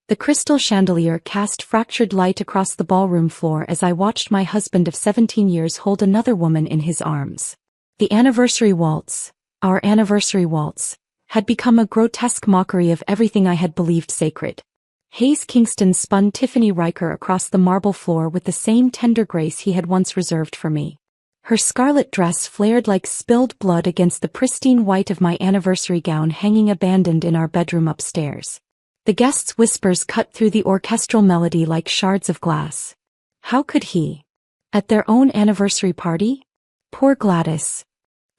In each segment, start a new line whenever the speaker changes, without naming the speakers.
The crystal chandelier cast fractured light across the ballroom floor as I watched my husband of 17 years hold another woman in his arms. The anniversary waltz, our anniversary waltz, had become a grotesque mockery of everything I had believed sacred. Hayes Kingston spun Tiffany Riker across the marble floor with the same tender grace he had once reserved for me. Her scarlet dress flared like spilled blood against the pristine white of my anniversary gown hanging abandoned in our bedroom upstairs. The guests' whispers cut through the orchestral melody like shards of glass. How could he? At their own anniversary party? Poor Gladys.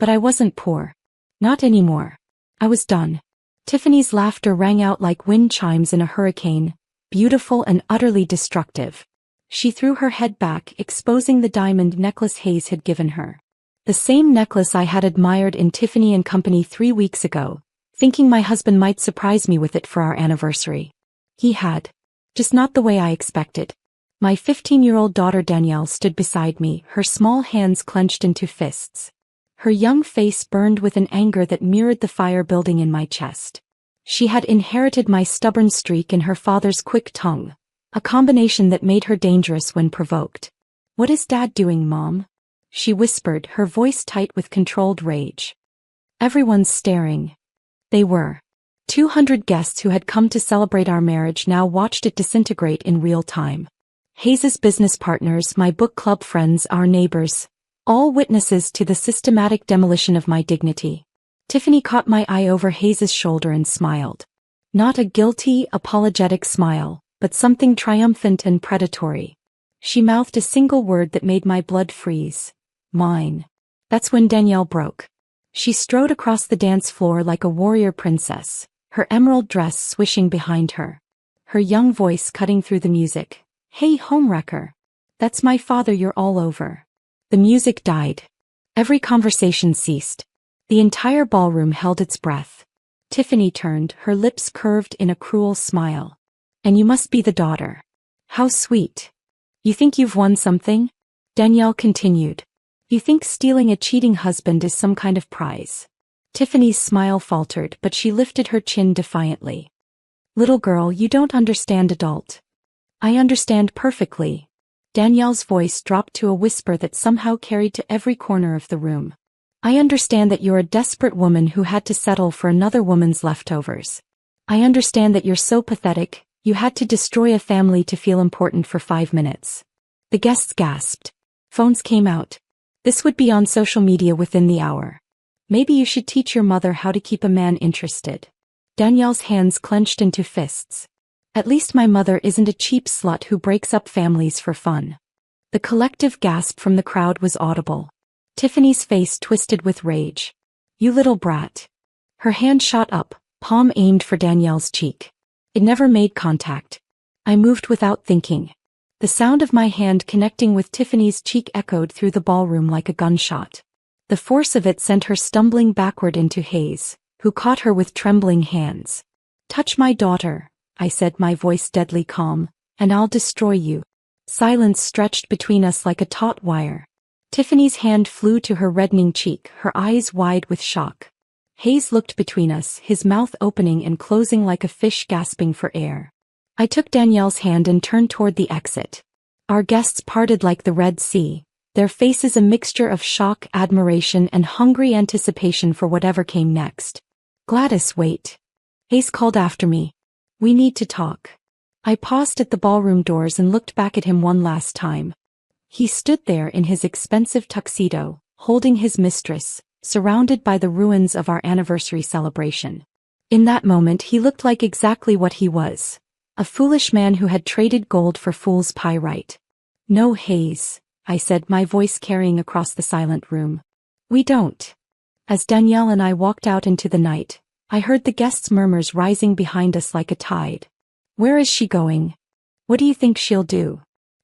But I wasn't poor. Not anymore. I was done. Tiffany's laughter rang out like wind chimes in a hurricane, beautiful and utterly destructive. She threw her head back, exposing the diamond necklace Hayes had given her. The same necklace I had admired in Tiffany and Company 3 weeks ago, thinking my husband might surprise me with it for our anniversary. He had. Just not the way I expected. My 15-year-old daughter Danielle stood beside me, her small hands clenched into fists. Her young face burned with an anger that mirrored the fire building in my chest. She had inherited my stubborn streak and her father's quick tongue, a combination that made her dangerous when provoked. "What is Dad doing, Mom?" she whispered, her voice tight with controlled rage. Everyone's staring. They were. 200 guests who had come to celebrate our marriage now watched it disintegrate in real time. Hayes's business partners, my book club friends, our neighbors, all witnesses to the systematic demolition of my dignity. Tiffany caught my eye over Hayes's shoulder and smiled. Not a guilty, apologetic smile, but something triumphant and predatory. She mouthed a single word that made my blood freeze. Mine. That's when Danielle broke. She strode across the dance floor like a warrior princess, her emerald dress swishing behind her. Her young voice cutting through the music. "Hey, homewrecker. That's my father, you're all over." The music died. Every conversation ceased. The entire ballroom held its breath. Tiffany turned, her lips curved in a cruel smile. "And you must be the daughter. How sweet. You think you've won something?" Danielle continued. "You think stealing a cheating husband is some kind of prize?" Tiffany's smile faltered, but she lifted her chin defiantly. "Little girl, you don't understand, adult." "I understand perfectly." Danielle's voice dropped to a whisper that somehow carried to every corner of the room. "I understand that you're a desperate woman who had to settle for another woman's leftovers. I understand that you're so pathetic, you had to destroy a family to feel important for 5 minutes." The guests gasped. Phones came out. This would be on social media within the hour. "Maybe you should teach your mother how to keep a man interested." Danielle's hands clenched into fists. "At least my mother isn't a cheap slut who breaks up families for fun." The collective gasp from the crowd was audible. Tiffany's face twisted with rage. "You little brat." Her hand shot up, palm aimed for Danielle's cheek. It never made contact. I moved without thinking. The sound of my hand connecting with Tiffany's cheek echoed through the ballroom like a gunshot. The force of it sent her stumbling backward into Hayes, who caught her with trembling hands. "Touch my daughter," I said, my voice deadly calm, "and I'll destroy you." Silence stretched between us like a taut wire. Tiffany's hand flew to her reddening cheek, her eyes wide with shock. Hayes looked between us, his mouth opening and closing like a fish gasping for air. I took Danielle's hand and turned toward the exit. Our guests parted like the Red Sea, their faces a mixture of shock, admiration, and hungry anticipation for whatever came next. "Gladys, wait." Hayes called after me. "We need to talk." I paused at the ballroom doors and looked back at him one last time. He stood there in his expensive tuxedo, holding his mistress, surrounded by the ruins of our anniversary celebration. In that moment he looked like exactly what he was. A foolish man who had traded gold for fool's pyrite. "No, Hayes," I said, my voice carrying across the silent room. "We don't." As Danielle and I walked out into the night, I heard the guests' murmurs rising behind us like a tide. "Where is she going? What do you think she'll do?"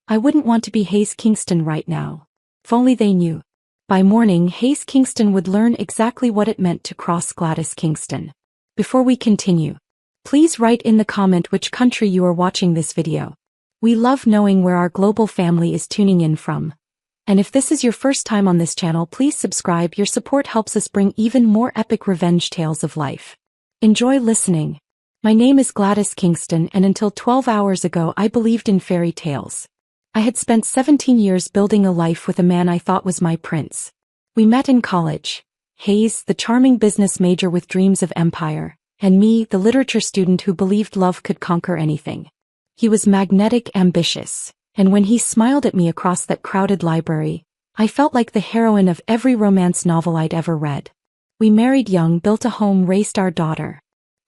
I wouldn't want to be Hayes Kingston right now. If only they knew. By morning, Hayes Kingston would learn exactly what it meant to cross Gladys Kingston. Before we continue, please write in the comment which country you are watching this video. We love knowing where our global family is tuning in from. And if this is your first time on this channel, please subscribe. Your support helps us bring even more epic revenge tales of life. Enjoy listening. My name is Gladys Kingston, and until 12 hours ago I believed in fairy tales. I had spent 17 years building a life with a man I thought was my prince. We met in college. Hayes, the charming business major with dreams of empire, and me, the literature student who believed love could conquer anything. He was magnetic, ambitious, and when he smiled at me across that crowded library, I felt like the heroine of every romance novel I'd ever read. We married young, built a home, raised our daughter.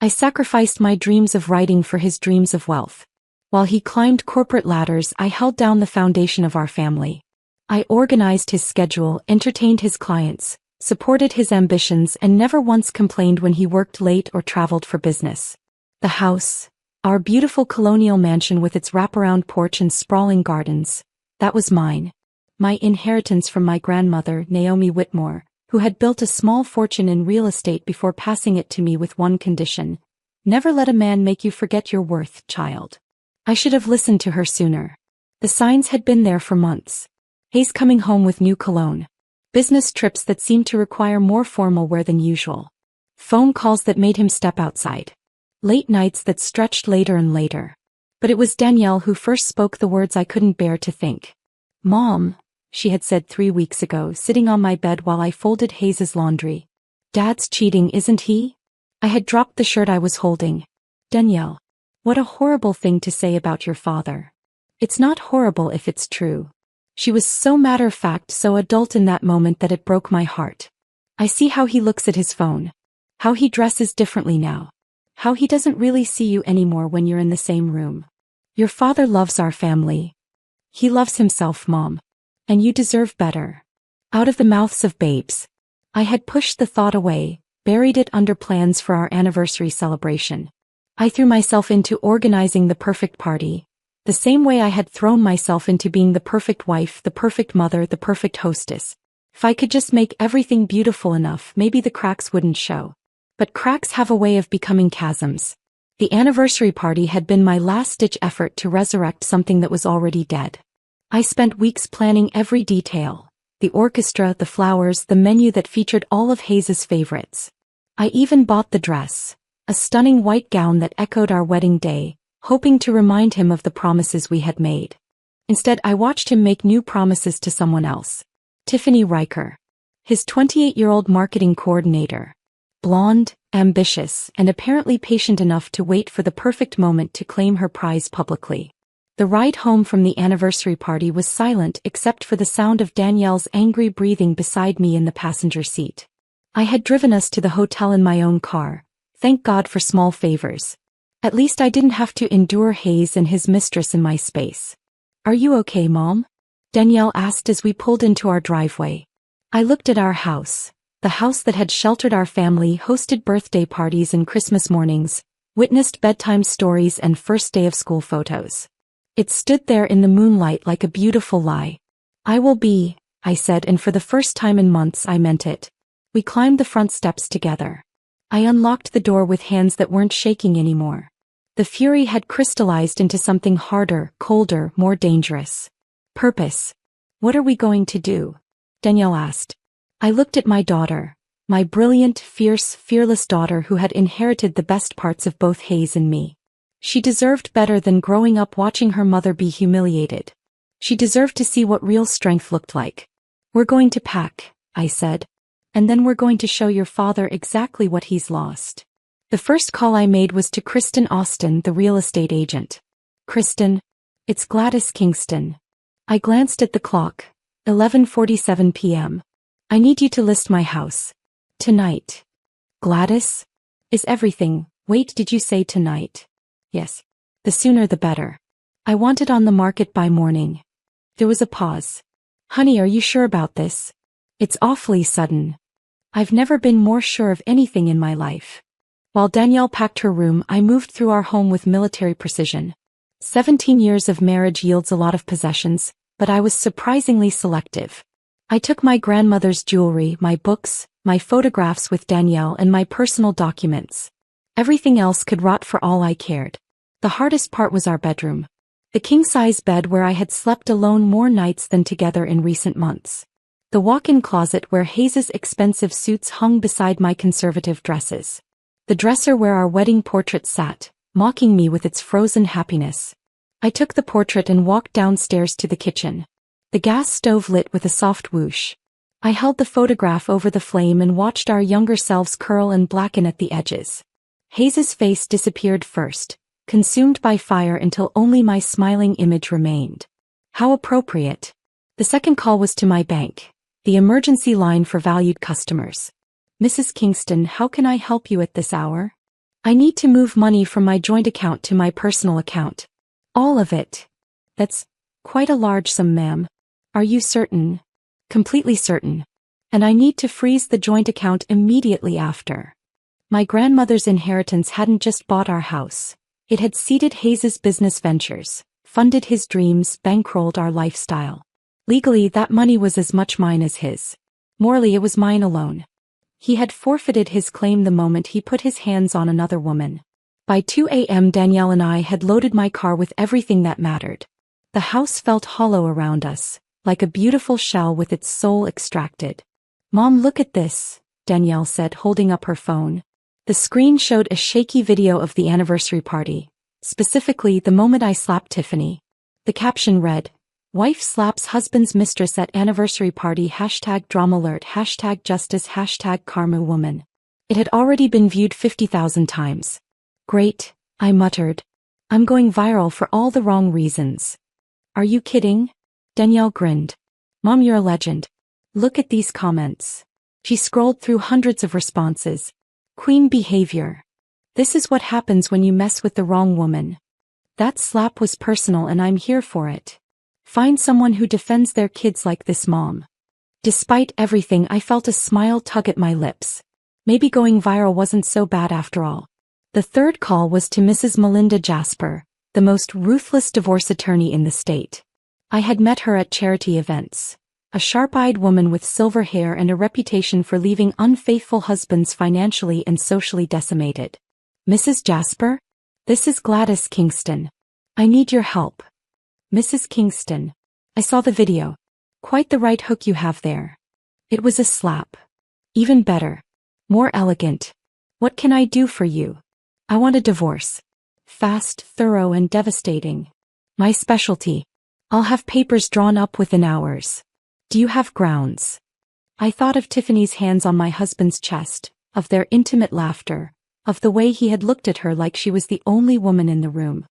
I sacrificed my dreams of writing for his dreams of wealth. While he climbed corporate ladders, I held down the foundation of our family. I organized his schedule, entertained his clients, supported his ambitions, and never once complained when he worked late or traveled for business. The house, our beautiful colonial mansion with its wraparound porch and sprawling gardens, that was mine. My inheritance from my grandmother, Naomi Whitmore, who had built a small fortune in real estate before passing it to me with one condition: never let a man make you forget your worth, child. I should have listened to her sooner. The signs had been there for months. Hayes coming home with new cologne. Business trips that seemed to require more formal wear than usual. Phone calls that made him step outside. Late nights that stretched later and later. But it was Danielle who first spoke the words I couldn't bear to think. "Mom," she had said 3 weeks ago, sitting on my bed while I folded Hayes's laundry. "Dad's cheating, isn't he?" I had dropped the shirt I was holding. "Danielle, what a horrible thing to say about your father." "It's not horrible if it's true." She was so matter-of-fact, so adult in that moment that it broke my heart. "I see how he looks at his phone. How he dresses differently now. How he doesn't really see you anymore when you're in the same room. Your father loves our family. He loves himself, Mom. And you deserve better." Out of the mouths of babes. I had pushed the thought away, buried it under plans for our anniversary celebration. I threw myself into organizing the perfect party, the same way I had thrown myself into being the perfect wife, the perfect mother, the perfect hostess. If I could just make everything beautiful enough, maybe the cracks wouldn't show. But cracks have a way of becoming chasms. The anniversary party had been my last-ditch effort to resurrect something that was already dead. I spent weeks planning every detail: the orchestra, the flowers, the menu that featured all of Hayes's favorites. I even bought the dress, a stunning white gown that echoed our wedding day, hoping to remind him of the promises we had made. Instead, I watched him make new promises to someone else. Tiffany Riker, his 28-year-old marketing coordinator. Blonde, ambitious, and apparently patient enough to wait for the perfect moment to claim her prize publicly. The ride home from the anniversary party was silent except for the sound of Danielle's angry breathing beside me in the passenger seat. I had driven us to the hotel in my own car. Thank God for small favors. At least I didn't have to endure Hayes and his mistress in my space. "Are you okay, Mom?" Danielle asked as we pulled into our driveway. I looked at our house, the house that had sheltered our family, hosted birthday parties and Christmas mornings, witnessed bedtime stories and first day of school photos. It stood there in the moonlight like a beautiful lie. "I will be," I said, and for the first time in months I meant it. We climbed the front steps together. I unlocked the door with hands that weren't shaking anymore. The fury had crystallized into something harder, colder, more dangerous. "Purpose. What are we going to do?" Danielle asked. I looked at my daughter, my brilliant, fierce, fearless daughter who had inherited the best parts of both Hayes and me. She deserved better than growing up watching her mother be humiliated. She deserved to see what real strength looked like. "We're going to pack," I said. "And then we're going to show your father exactly what he's lost." The first call I made was to Kristen Austin, the real estate agent. "Kristen, it's Gladys Kingston." I glanced at the clock. 11:47 p.m. "I need you to list my house. Tonight." "Gladys? Is everything—" "Wait, did you say tonight?" "Yes. The sooner the better. I want it on the market by morning." There was a pause. "Honey, are you sure about this? It's awfully sudden." I've never been more sure of anything in my life. While Danielle packed her room, I moved through our home with military precision. 17 years of marriage yields a lot of possessions, but I was surprisingly selective. I took my grandmother's jewelry, my books, my photographs with Danielle, and my personal documents. Everything else could rot for all I cared. The hardest part was our bedroom. The king-size bed where I had slept alone more nights than together in recent months. The walk-in closet where Hayes's expensive suits hung beside my conservative dresses. The dresser where our wedding portrait sat, mocking me with its frozen happiness. I took the portrait and walked downstairs to the kitchen. The gas stove lit with a soft whoosh. I held the photograph over the flame and watched our younger selves curl and blacken at the edges. Hayes's face disappeared first, consumed by fire until only my smiling image remained. How appropriate. The second call was to my bank, the emergency line for valued customers. Mrs. Kingston, how can I help you at this hour? I need to move money from my joint account to my personal account. All of it. That's quite a large sum, ma'am. Are you certain? Completely certain. And I need to freeze the joint account immediately after. My grandmother's inheritance hadn't just bought our house. It had seeded Hayes's business ventures, funded his dreams, bankrolled our lifestyle. Legally, that money was as much mine as his. Morally, it was mine alone. He had forfeited his claim the moment he put his hands on another woman. By 2 a.m. Danielle and I had loaded my car with everything that mattered. The house felt hollow around us, like a beautiful shell with its soul extracted. Mom, look at this, Danielle said, holding up her phone. The screen showed a shaky video of the anniversary party, specifically the moment I slapped Tiffany. The caption read, "Wife slaps husband's mistress at anniversary party #dramalert #justice #karma woman." It had already been viewed 50,000 times. Great, I muttered. I'm going viral for all the wrong reasons. Are you kidding? Danielle grinned. Mom, you're a legend. Look at these comments. She scrolled through hundreds of responses. Queen behavior. This is what happens when you mess with the wrong woman. That slap was personal and I'm here for it. Find someone who defends their kids like this mom. Despite everything, I felt a smile tug at my lips. Maybe going viral wasn't so bad after all. The third call was to Mrs. Melinda Jasper, the most ruthless divorce attorney in the state. I had met her at charity events. A sharp-eyed woman with silver hair and a reputation for leaving unfaithful husbands financially and socially decimated. Mrs. Jasper? This is Gladys Kingston. I need your help. Mrs. Kingston. I saw the video. Quite the right hook you have there. It was a slap. Even better. More elegant. What can I do for you? I want a divorce. Fast, thorough, and devastating. My specialty. I'll have papers drawn up within hours. Do you have grounds? I thought of Tiffany's hands on my husband's chest, of their intimate laughter, of the way he had looked at her like she was the only woman in the room.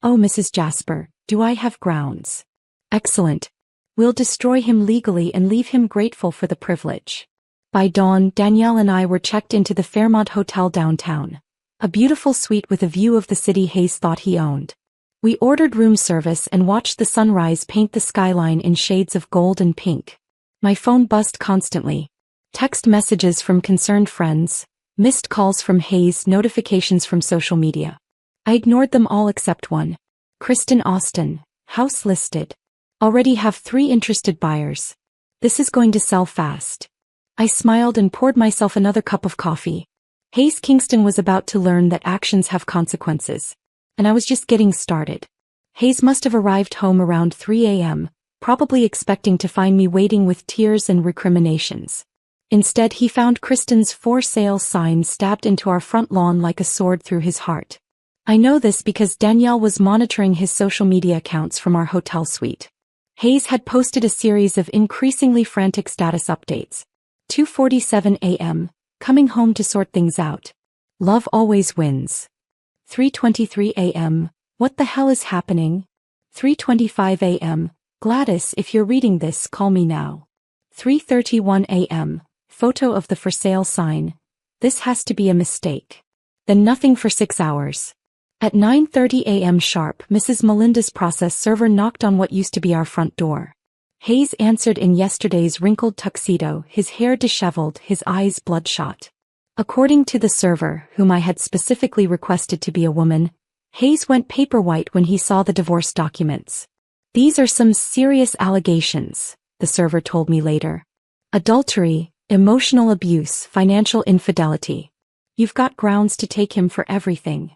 Oh, Mrs. Jasper, do I have grounds? Excellent. We'll destroy him legally and leave him grateful for the privilege. By dawn, Danielle and I were checked into the Fairmont Hotel downtown, a beautiful suite with a view of the city Hayes thought he owned. We ordered room service and watched the sunrise paint the skyline in shades of gold and pink. My phone buzzed constantly. Text messages from concerned friends, missed calls from Hayes, notifications from social media. I ignored them all except one. Kristen Austin, house listed. Already have 3 interested buyers. This is going to sell fast. I smiled and poured myself another cup of coffee. Hayes Kingston was about to learn that actions have consequences. And I was just getting started. Hayes must have arrived home around 3 a.m., probably expecting to find me waiting with tears and recriminations. Instead, he found Kristen's for sale sign stabbed into our front lawn like a sword through his heart. I know this because Danielle was monitoring his social media accounts from our hotel suite. Hayes had posted a series of increasingly frantic status updates. 2:47 a.m., coming home to sort things out. Love always wins. 3:23 a.m., what the hell is happening? 3:25 a.m., Gladys, if you're reading this, call me now. 3:31 a.m., photo of the for sale sign. This has to be a mistake. Then nothing for 6 hours. At 9:30 a.m. sharp, Mrs. Melinda's process server knocked on what used to be our front door. Hayes answered in yesterday's wrinkled tuxedo, his hair disheveled, his eyes bloodshot. According to the server, whom I had specifically requested to be a woman, Hayes went paper white when he saw the divorce documents. These are some serious allegations, the server told me later. Adultery, emotional abuse, financial infidelity. You've got grounds to take him for everything.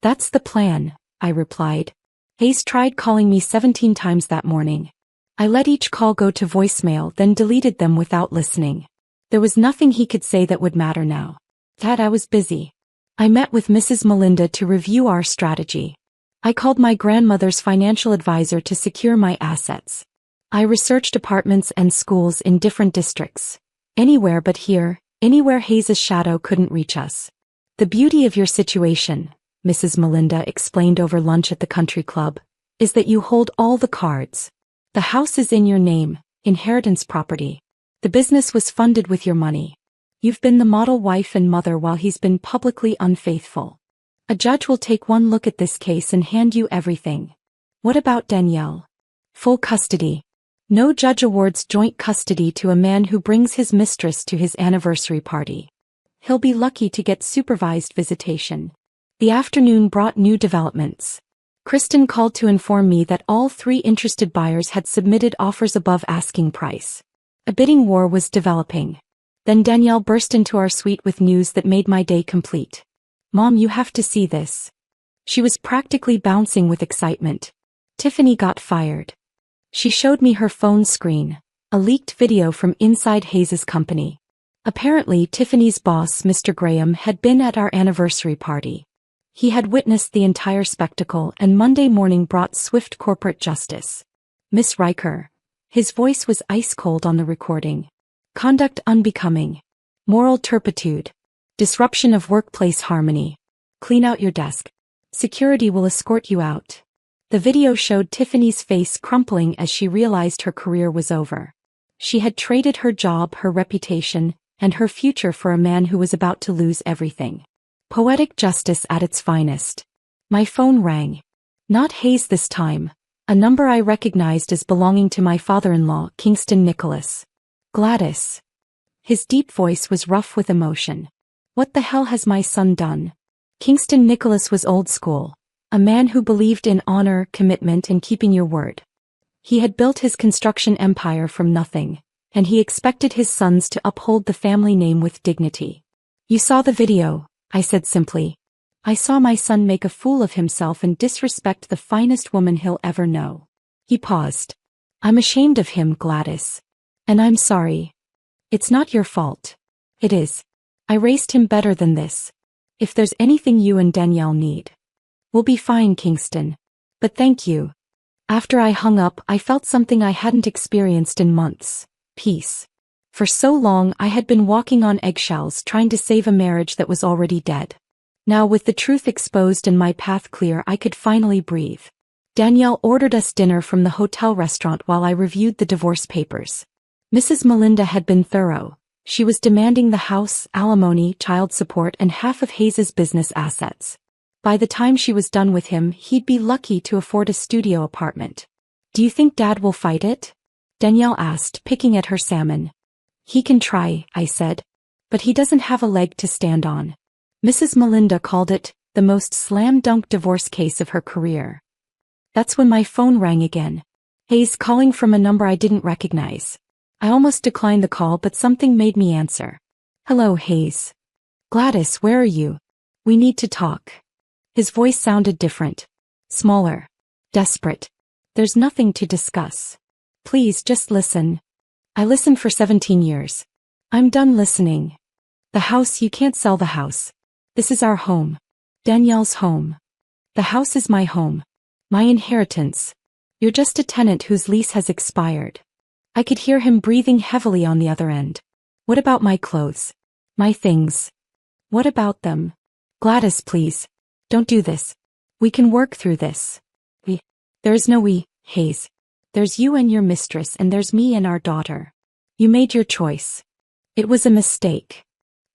That's the plan, I replied. Hayes tried calling me 17 times that morning. I let each call go to voicemail, then deleted them without listening. There was nothing he could say that would matter now. Dad, I was busy. I met with Mrs. Melinda to review our strategy. I called my grandmother's financial advisor to secure my assets. I researched apartments and schools in different districts. Anywhere but here, anywhere Hayes's shadow couldn't reach us. The beauty of your situation, Mrs. Melinda explained over lunch at the country club, is that you hold all the cards. The house is in your name, inheritance property. The business was funded with your money. You've been the model wife and mother while he's been publicly unfaithful. A judge will take one look at this case and hand you everything. What about Danielle? Full custody. No judge awards joint custody to a man who brings his mistress to his anniversary party. He'll be lucky to get supervised visitation. The afternoon brought new developments. Kristen called to inform me that all 3 interested buyers had submitted offers above asking price. A bidding war was developing. Then Danielle burst into our suite with news that made my day complete. Mom, you have to see this. She was practically bouncing with excitement. Tiffany got fired. She showed me her phone screen, a leaked video from inside Hayes's company. Apparently, Tiffany's boss, Mr. Graham, had been at our anniversary party. He had witnessed the entire spectacle and Monday morning brought swift corporate justice. Miss Riker. His voice was ice-cold on the recording. Conduct unbecoming. Moral turpitude. Disruption of workplace harmony. Clean out your desk. Security will escort you out. The video showed Tiffany's face crumpling as she realized her career was over. She had traded her job, her reputation, and her future for a man who was about to lose everything. Poetic justice at its finest. My phone rang. Not Hayes this time. A number I recognized as belonging to my father-in-law, Kingston Nicholas. Gladys. His deep voice was rough with emotion. What the hell has my son done? Kingston Nicholas was old school. A man who believed in honor, commitment, and keeping your word. He had built his construction empire from nothing, and he expected his sons to uphold the family name with dignity. You saw the video, I said simply. I saw my son make a fool of himself and disrespect the finest woman he'll ever know. He paused. I'm ashamed of him, Gladys. And I'm sorry. It's not your fault. It is. I raised him better than this. If there's anything you and Danielle need. We'll be fine, Kingston. But thank you. After I hung up, I felt something I hadn't experienced in months. Peace. For so long I had been walking on eggshells trying to save a marriage that was already dead. Now with the truth exposed and my path clear, I could finally breathe. Danielle ordered us dinner from the hotel restaurant while I reviewed the divorce papers. Mrs. Melinda had been thorough. She was demanding the house, alimony, child support, and half of Hayes's business assets. By the time she was done with him, he'd be lucky to afford a studio apartment. Do you think Dad will fight it? Danielle asked, picking at her salmon. He can try, I said. But he doesn't have a leg to stand on. Mrs. Melinda called it the most slam-dunk divorce case of her career. That's when my phone rang again. Hayes calling from a number I didn't recognize. I almost declined the call, but something made me answer. Hello, Hayes. Gladys, where are you? We need to talk. His voice sounded different. Smaller. Desperate. There's nothing to discuss. Please, just listen. I listened for 17 years. I'm done listening. The house, you can't sell the house. This is our home. Danielle's home. The house is my home. My inheritance. You're just a tenant whose lease has expired. I could hear him breathing heavily on the other end. What about my clothes? My things? What about them? Gladys, please. Don't do this. We can work through this. There is no we, Hayes. There's you and your mistress, and there's me and our daughter. You made your choice. It was a mistake.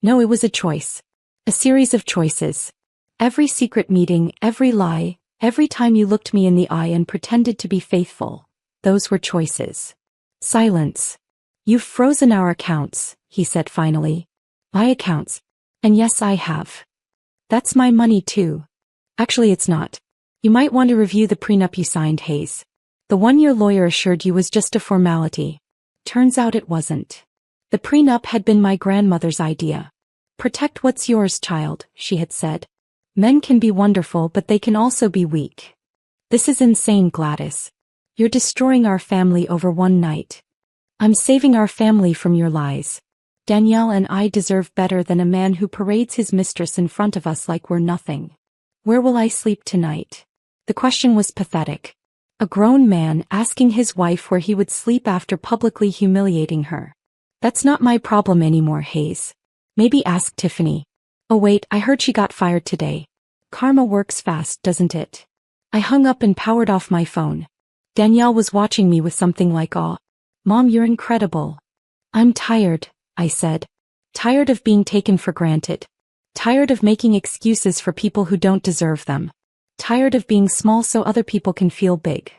No, it was a choice. A series of choices. Every secret meeting, every lie, every time you looked me in the eye and pretended to be faithful. Those were choices. Silence. You've frozen our accounts, he said finally. My accounts. And yes, I have. That's my money too. Actually, it's not. You might want to review the prenup you signed, Hayes. The one your lawyer assured you was just a formality. Turns out it wasn't. The prenup had been my grandmother's idea. Protect what's yours, child, she had said. Men can be wonderful, but they can also be weak. This is insane, Gladys. You're destroying our family over one night. I'm saving our family from your lies. Danielle and I deserve better than a man who parades his mistress in front of us like we're nothing. Where will I sleep tonight? The question was pathetic. A grown man asking his wife where he would sleep after publicly humiliating her. That's not my problem anymore, Hayes. Maybe ask Tiffany. Oh wait, I heard she got fired today. Karma works fast, doesn't it? I hung up and powered off my phone. Danielle was watching me with something like awe. Mom, you're incredible. I'm tired, I said. Tired of being taken for granted. Tired of making excuses for people who don't deserve them. Tired of being small so other people can feel big.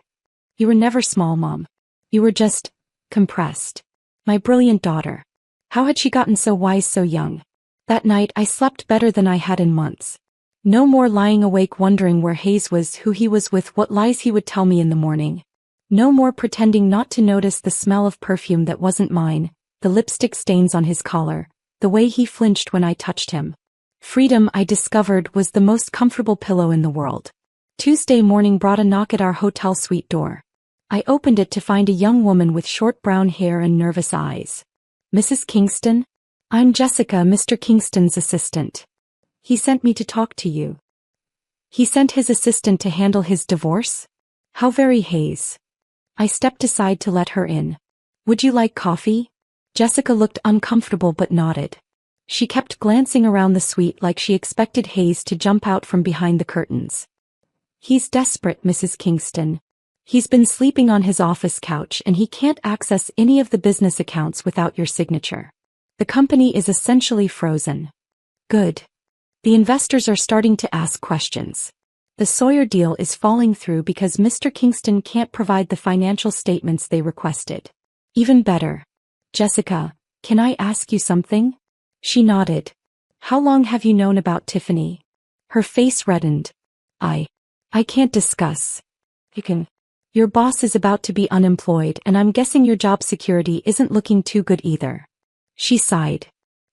You were never small, Mom. You were just compressed. My brilliant daughter. How had she gotten so wise so young? That night I slept better than I had in months. No more lying awake wondering where Hayes was, who he was with, what lies he would tell me in the morning. No more pretending not to notice the smell of perfume that wasn't mine, the lipstick stains on his collar, the way he flinched when I touched him. Freedom, I discovered, was the most comfortable pillow in the world. Tuesday morning brought a knock at our hotel suite door. I opened it to find a young woman with short brown hair and nervous eyes. Mrs. Kingston? I'm Jessica, Mr. Kingston's assistant. He sent me to talk to you. He sent his assistant to handle his divorce? How very Hayes. I stepped aside to let her in. Would you like coffee? Jessica looked uncomfortable but nodded. She kept glancing around the suite like she expected Hayes to jump out from behind the curtains. He's desperate, Mrs. Kingston. He's been sleeping on his office couch and he can't access any of the business accounts without your signature. The company is essentially frozen. Good. The investors are starting to ask questions. The Sawyer deal is falling through because Mr. Kingston can't provide the financial statements they requested. Even better. Jessica, can I ask you something? She nodded. How long have you known about Tiffany? Her face reddened. I can't discuss. You can. Your boss is about to be unemployed and I'm guessing your job security isn't looking too good either. She sighed.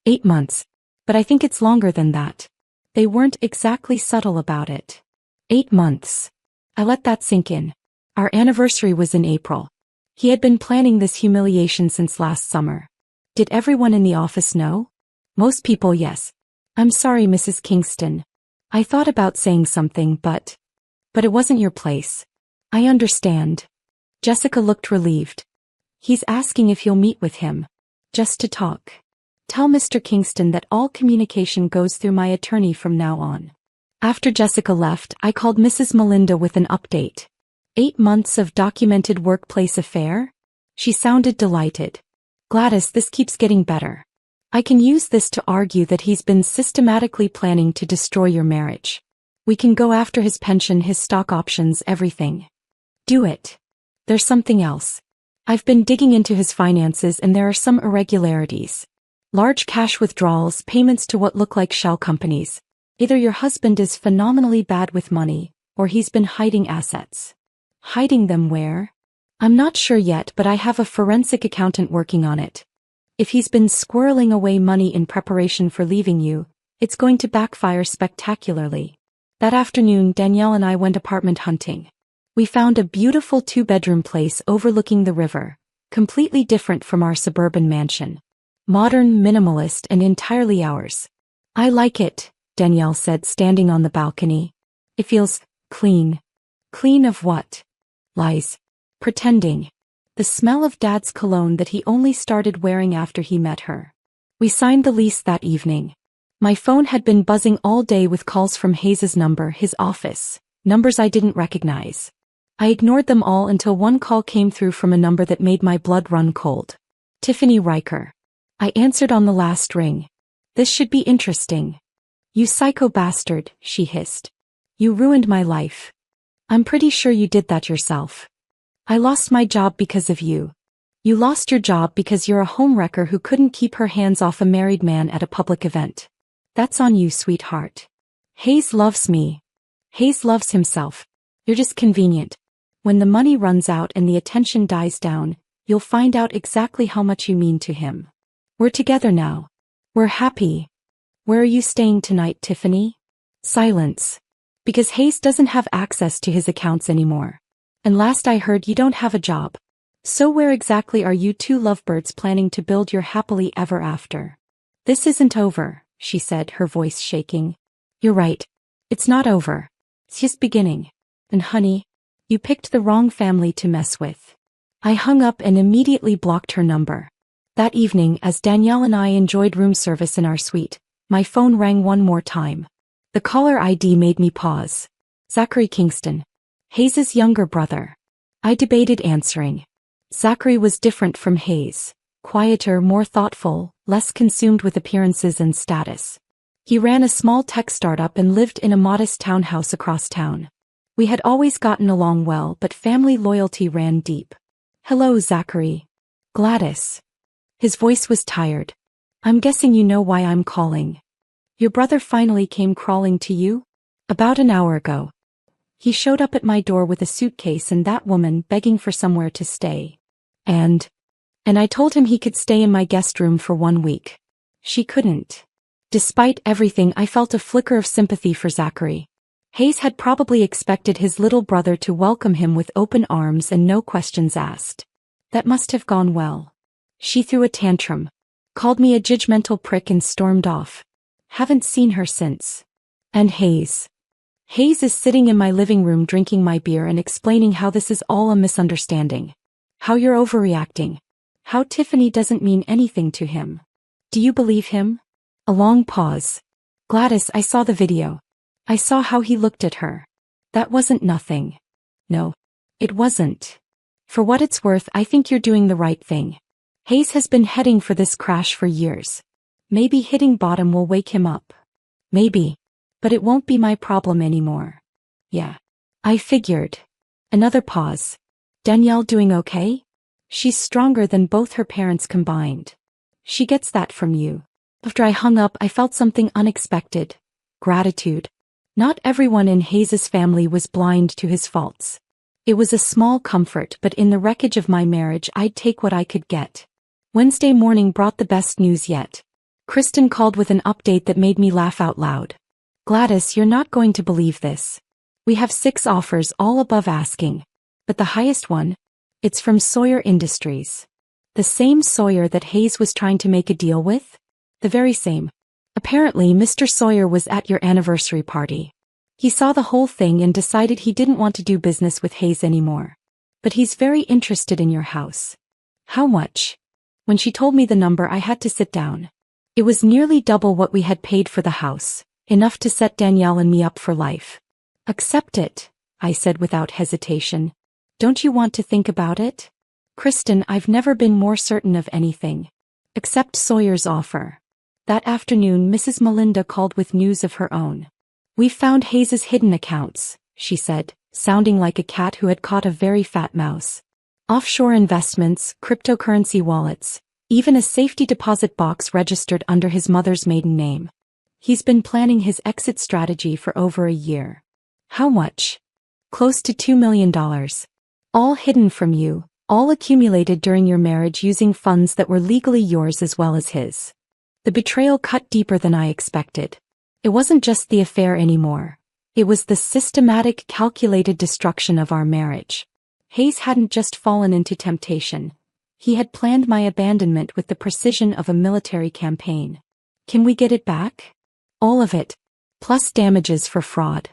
8 months. But I think it's longer than that. They weren't exactly subtle about it. 8 months. I let that sink in. Our anniversary was in April. He had been planning this humiliation since last summer. Did everyone in the office know? Most people, yes. I'm sorry, Mrs. Kingston. I thought about saying something, but it wasn't your place. I understand. Jessica looked relieved. He's asking if you'll meet with him. Just to talk. Tell Mr. Kingston that all communication goes through my attorney from now on. After Jessica left, I called Mrs. Melinda with an update. 8 months of documented workplace affair? She sounded delighted. Gladys, this keeps getting better. I can use this to argue that he's been systematically planning to destroy your marriage. We can go after his pension, his stock options, everything. Do it. There's something else. I've been digging into his finances and there are some irregularities. Large cash withdrawals, payments to what look like shell companies. Either your husband is phenomenally bad with money, or he's been hiding assets. Hiding them where? I'm not sure yet, but I have a forensic accountant working on it. If he's been squirreling away money in preparation for leaving you, it's going to backfire spectacularly. That afternoon, Danielle and I went apartment hunting. We found a beautiful 2-bedroom place overlooking the river, completely different from our suburban mansion. Modern, minimalist, and entirely ours. I like it, Danielle said, standing on the balcony. It feels clean. Clean of what? Lies. Pretending. The smell of Dad's cologne that he only started wearing after he met her. We signed the lease that evening. My phone had been buzzing all day with calls from Hayes's number, his office, numbers I didn't recognize. I ignored them all until one call came through from a number that made my blood run cold. Tiffany Riker. I answered on the last ring. This should be interesting. You psycho bastard, she hissed. You ruined my life. I'm pretty sure you did that yourself. I lost my job because of you. You lost your job because you're a homewrecker who couldn't keep her hands off a married man at a public event. That's on you, sweetheart. Hayes loves me. Hayes loves himself. You're just convenient. When the money runs out and the attention dies down, you'll find out exactly how much you mean to him. We're together now. We're happy. Where are you staying tonight, Tiffany? Silence. Because Hayes doesn't have access to his accounts anymore. And last I heard, you don't have a job. So where exactly are you two lovebirds planning to build your happily ever after? This isn't over, she said, her voice shaking. You're right. It's not over. It's just beginning. And honey, you picked the wrong family to mess with. I hung up and immediately blocked her number. That evening, as Danielle and I enjoyed room service in our suite, my phone rang one more time. The caller ID made me pause. Zachary Kingston. Hayes' younger brother. I debated answering. Zachary was different from Hayes. Quieter, more thoughtful, less consumed with appearances and status. He ran a small tech startup and lived in a modest townhouse across town. We had always gotten along well, but family loyalty ran deep. Hello, Zachary. Gladys. His voice was tired. I'm guessing you know why I'm calling. Your brother finally came crawling to you? About an hour ago. He showed up at my door with a suitcase and that woman begging for somewhere to stay. And I told him he could stay in my guest room for 1 week. She couldn't. Despite everything, I felt a flicker of sympathy for Zachary. Hayes had probably expected his little brother to welcome him with open arms and no questions asked. That must have gone well. She threw a tantrum, called me a judgmental prick and stormed off. Haven't seen her since. And Hayes. Hayes is sitting in my living room drinking my beer and explaining how this is all a misunderstanding. How you're overreacting. How Tiffany doesn't mean anything to him. Do you believe him? A long pause. Gladys, I saw the video. I saw how he looked at her. That wasn't nothing. No. It wasn't. For what it's worth, I think you're doing the right thing. Hayes has been heading for this crash for years. Maybe hitting bottom will wake him up. Maybe. But it won't be my problem anymore. Yeah. I figured. Another pause. Danielle doing okay? She's stronger than both her parents combined. She gets that from you. After I hung up, I felt something unexpected. Gratitude. Not everyone in Hayes' family was blind to his faults. It was a small comfort, but in the wreckage of my marriage, I'd take what I could get. Wednesday morning brought the best news yet. Kristen called with an update that made me laugh out loud. Gladys, you're not going to believe this. We have 6 offers, all above asking. But the highest one? It's from Sawyer Industries. The same Sawyer that Hayes was trying to make a deal with? The very same. Apparently, Mr. Sawyer was at your anniversary party. He saw the whole thing and decided he didn't want to do business with Hayes anymore. But he's very interested in your house. How much? When she told me the number, I had to sit down. It was nearly double what we had paid for the house, enough to set Danielle and me up for life. Accept it, I said without hesitation. Don't you want to think about it? Kristen, I've never been more certain of anything. Accept Sawyer's offer. That afternoon, Mrs. Melinda called with news of her own. We found Hayes' hidden accounts, she said, sounding like a cat who had caught a very fat mouse. Offshore investments, cryptocurrency wallets, even a safety deposit box registered under his mother's maiden name. He's been planning his exit strategy for over a year. How much? Close to $2 million. All hidden from you, all accumulated during your marriage using funds that were legally yours as well as his. The betrayal cut deeper than I expected. It wasn't just the affair anymore. It was the systematic, calculated destruction of our marriage. Hayes hadn't just fallen into temptation. He had planned my abandonment with the precision of a military campaign. Can we get it back? All of it. Plus damages for fraud.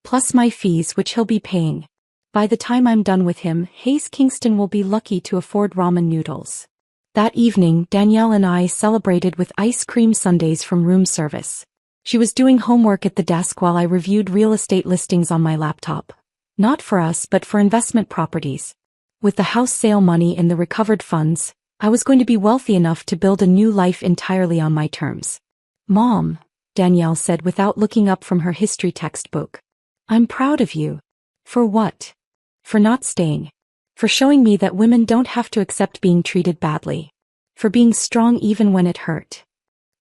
Plus my fees, which he'll be paying. By the time I'm done with him, Hayes Kingston will be lucky to afford ramen noodles. That evening, Danielle and I celebrated with ice cream sundaes from room service. She was doing homework at the desk while I reviewed real estate listings on my laptop. Not for us, but for investment properties. With the house sale money and the recovered funds, I was going to be wealthy enough to build a new life entirely on my terms. Mom, Danielle said without looking up from her history textbook. I'm proud of you. For what? For not staying. For showing me that women don't have to accept being treated badly. For being strong even when it hurt.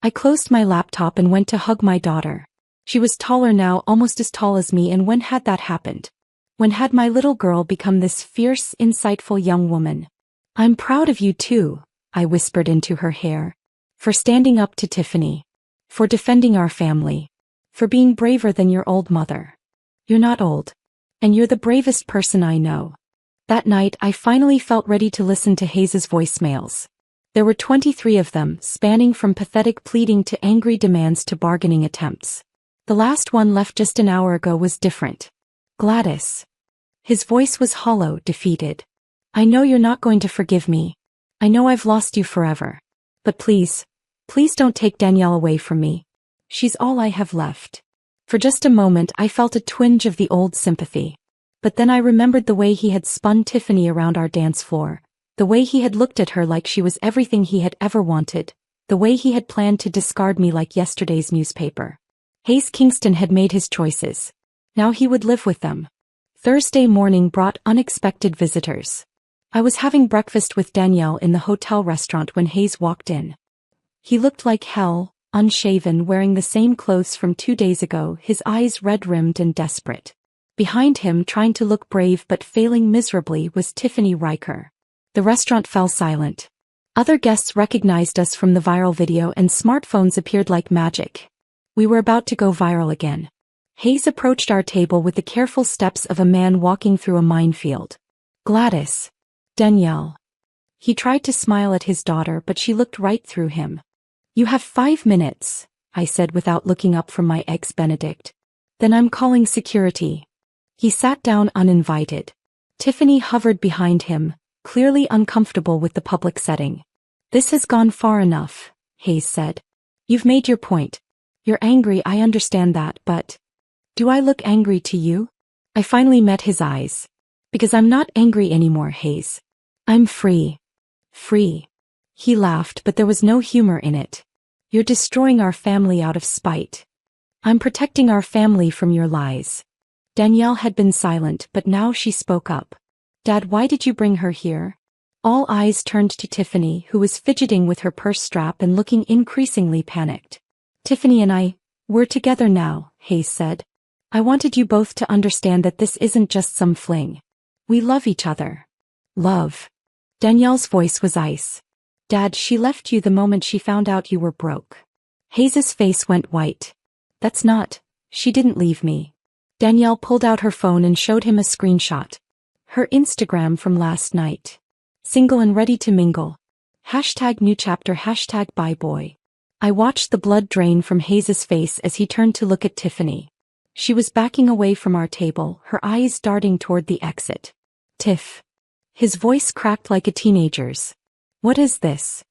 I closed my laptop and went to hug my daughter. She was taller now, almost as tall as me, and when had that happened? When had my little girl become this fierce, insightful young woman? I'm proud of you too, I whispered into her hair. For standing up to Tiffany. For defending our family. For being braver than your old mother. You're not old. And you're the bravest person I know. That night I finally felt ready to listen to Hayes's voicemails. There were 23 of them, spanning from pathetic pleading to angry demands to bargaining attempts. The last one left just an hour ago was different. Gladys. His voice was hollow, defeated. I know you're not going to forgive me. I know I've lost you forever. But please don't take Danielle away from me. She's all I have left. For just a moment I felt a twinge of the old sympathy. But then I remembered the way he had spun Tiffany around our dance floor, the way he had looked at her like she was everything he had ever wanted, the way he had planned to discard me like yesterday's newspaper. Hayes Kingston had made his choices. Now he would live with them. Thursday morning brought unexpected visitors. I was having breakfast with Danielle in the hotel restaurant when Hayes walked in. He looked like hell, unshaven, wearing the same clothes from 2 days ago, his eyes red-rimmed and desperate. Behind him, trying to look brave but failing miserably, was Tiffany Riker. The restaurant fell silent. Other guests recognized us from the viral video and smartphones appeared like magic. We were about to go viral again. Hayes approached our table with the careful steps of a man walking through a minefield. Gladys. Danielle. He tried to smile at his daughter, but she looked right through him. You have 5 minutes, I said without looking up from my eggs Benedict. Then I'm calling security. He sat down uninvited. Tiffany hovered behind him, clearly uncomfortable with the public setting. This has gone far enough, Hayes said. You've made your point. You're angry, I understand that, but do I look angry to you? I finally met his eyes. Because I'm not angry anymore, Hayes. I'm free. Free. He laughed, but there was no humor in it. You're destroying our family out of spite. I'm protecting our family from your lies. Danielle had been silent, but now she spoke up. Dad, why did you bring her here? All eyes turned to Tiffany, who was fidgeting with her purse strap and looking increasingly panicked. Tiffany and we're together now, Hayes said. I wanted you both to understand that this isn't just some fling. We love each other. Love. Danielle's voice was ice. Dad, she left you the moment she found out you were broke. Hayes's face went white. That's not, she didn't leave me. Danielle pulled out her phone and showed him a screenshot. Her Instagram from last night. Single and ready to mingle. #new chapter #bye boy. I watched the blood drain from Hayes's face as he turned to look at Tiffany. She was backing away from our table, her eyes darting toward the exit. Tiff. His voice cracked like a teenager's. What is this?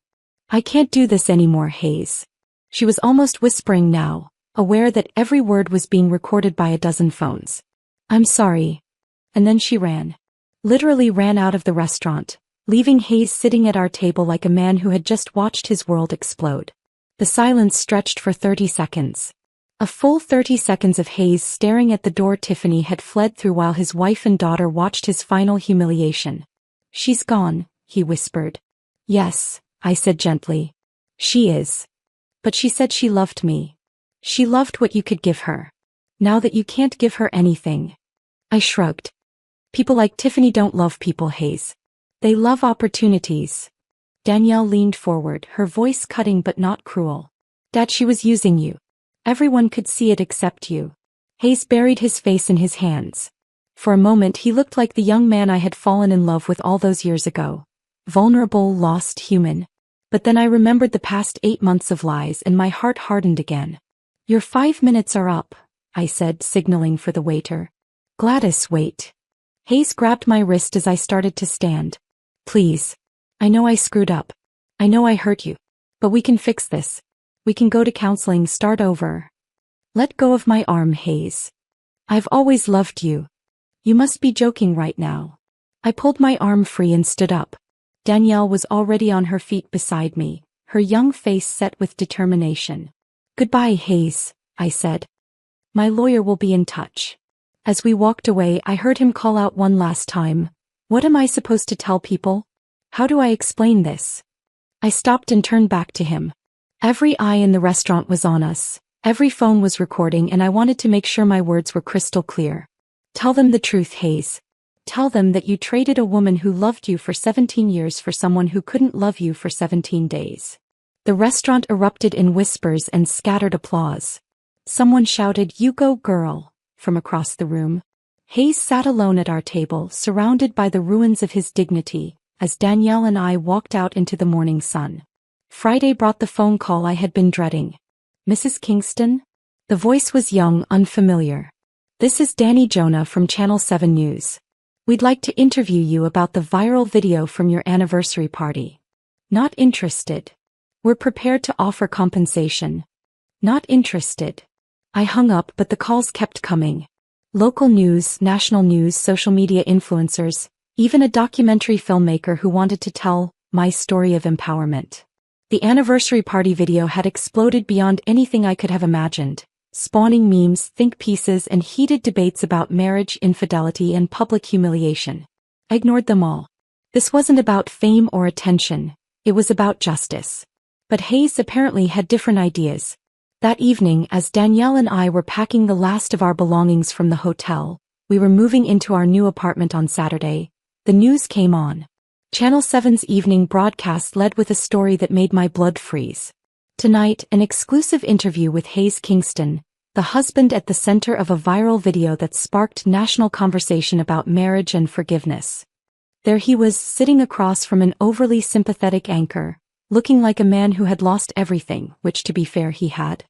I can't do this anymore, Hayes. She was almost whispering now, aware that every word was being recorded by a dozen phones. I'm sorry. And then she ran. Literally ran out of the restaurant, leaving Hayes sitting at our table like a man who had just watched his world explode. The silence stretched for 30 seconds. A full 30 seconds of Hayes staring at the door Tiffany had fled through while his wife and daughter watched his final humiliation. She's gone, he whispered. Yes, I said gently. She is. But she said she loved me. She loved what you could give her. Now that you can't give her anything. I shrugged. People like Tiffany don't love people, Hayes. They love opportunities. Danielle leaned forward, her voice cutting but not cruel. Dad, she was using you. Everyone could see it except you. Hayes buried his face in his hands. For a moment he looked like the young man I had fallen in love with all those years ago. Vulnerable, lost, human. But then I remembered the past 8 months of lies and my heart hardened again. Your 5 minutes are up, I said, signaling for the waiter. Gladys, wait. Hayes grabbed my wrist as I started to stand. Please. I know I screwed up. I know I hurt you. But we can fix this. We can go to counseling, start over. Let go of my arm, Hayes. I've always loved you. You must be joking right now. I pulled my arm free and stood up. Danielle was already on her feet beside me, her young face set with determination. Goodbye, Hayes, I said. My lawyer will be in touch. As we walked away, I heard him call out one last time. What am I supposed to tell people? How do I explain this? I stopped and turned back to him. Every eye in the restaurant was on us. Every phone was recording, and I wanted to make sure my words were crystal clear. Tell them the truth, Hayes. Tell them that you traded a woman who loved you for 17 years for someone who couldn't love you for 17 days. The restaurant erupted in whispers and scattered applause. Someone shouted, "You go, girl," from across the room. Hayes sat alone at our table, surrounded by the ruins of his dignity, as Danielle and I walked out into the morning sun. Friday brought the phone call I had been dreading. "Mrs. Kingston?" The voice was young, unfamiliar. "This is Danny Jonah from Channel 7 News. We'd like to interview you about the viral video from your anniversary party." "Not interested." "We're prepared to offer compensation." "Not interested." I hung up, but the calls kept coming. Local news, national news, social media influencers, even a documentary filmmaker who wanted to tell my story of empowerment. The anniversary party video had exploded beyond anything I could have imagined, spawning memes, think pieces, and heated debates about marriage, infidelity, and public humiliation. I ignored them all. This wasn't about fame or attention, it was about justice. But Hayes apparently had different ideas. That evening, as Danielle and I were packing the last of our belongings from the hotel, we were moving into our new apartment on Saturday, the news came on. Channel 7's evening broadcast led with a story that made my blood freeze. Tonight, an exclusive interview with Hayes Kingston, the husband at the center of a viral video that sparked national conversation about marriage and forgiveness. There he was, sitting across from an overly sympathetic anchor, looking like a man who had lost everything, which to be fair he had.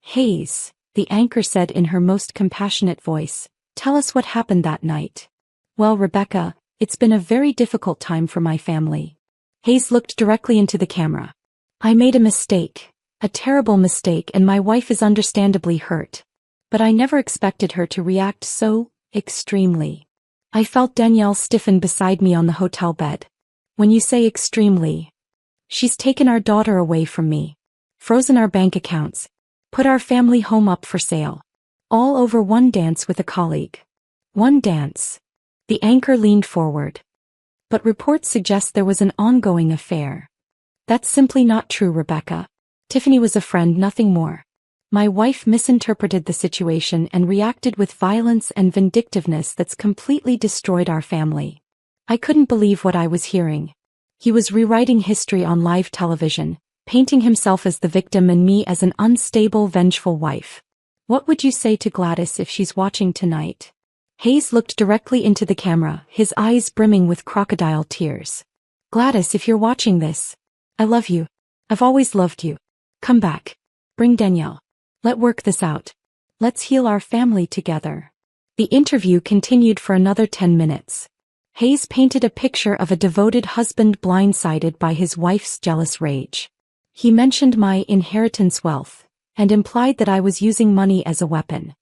"Hayes," the anchor said in her most compassionate voice, "tell us what happened that night." "Well, Rebecca, it's been a very difficult time for my family." Hayes looked directly into the camera. "I made a mistake, a terrible mistake, and my wife is understandably hurt. But I never expected her to react so extremely." I felt Danielle stiffen beside me on the hotel bed. "When you say extremely..." "She's taken our daughter away from me, frozen our bank accounts, put our family home up for sale. All over one dance with a colleague." "One dance?" The anchor leaned forward. "But reports suggest there was an ongoing affair." "That's simply not true, Rebecca. Tiffany was a friend, nothing more." My wife misinterpreted the situation and reacted with violence and vindictiveness that's completely destroyed our family. I couldn't believe what I was hearing. He was rewriting history on live television, painting himself as the victim and me as an unstable, vengeful wife. "What would you say to Gladys if she's watching tonight?" Hayes looked directly into the camera, his eyes brimming with crocodile tears. "Gladys, if you're watching this, I love you. I've always loved you. Come back. Bring Danielle. Let's work this out. Let's heal our family together." The interview continued for another 10 minutes. Hayes painted a picture of a devoted husband blindsided by his wife's jealous rage. He mentioned my inheritance wealth, and implied that I was using money as a weapon.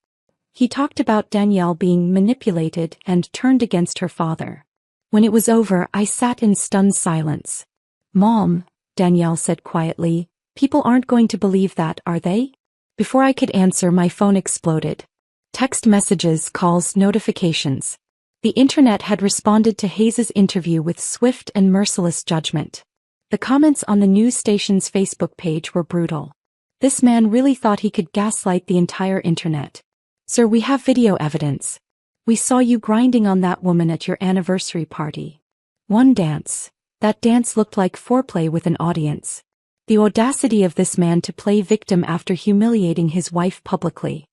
He talked about Danielle being manipulated and turned against her father. When it was over, I sat in stunned silence. "Mom," Danielle said quietly, "people aren't going to believe that, are they?" Before I could answer, my phone exploded. Text messages, calls, notifications. The internet had responded to Hayes' interview with swift and merciless judgment. The comments on the news station's Facebook page were brutal. This man really thought he could gaslight the entire internet. "Sir, we have video evidence. We saw you grinding on that woman at your anniversary party. One dance. That dance looked like foreplay with an audience." The audacity of this man to play victim after humiliating his wife publicly.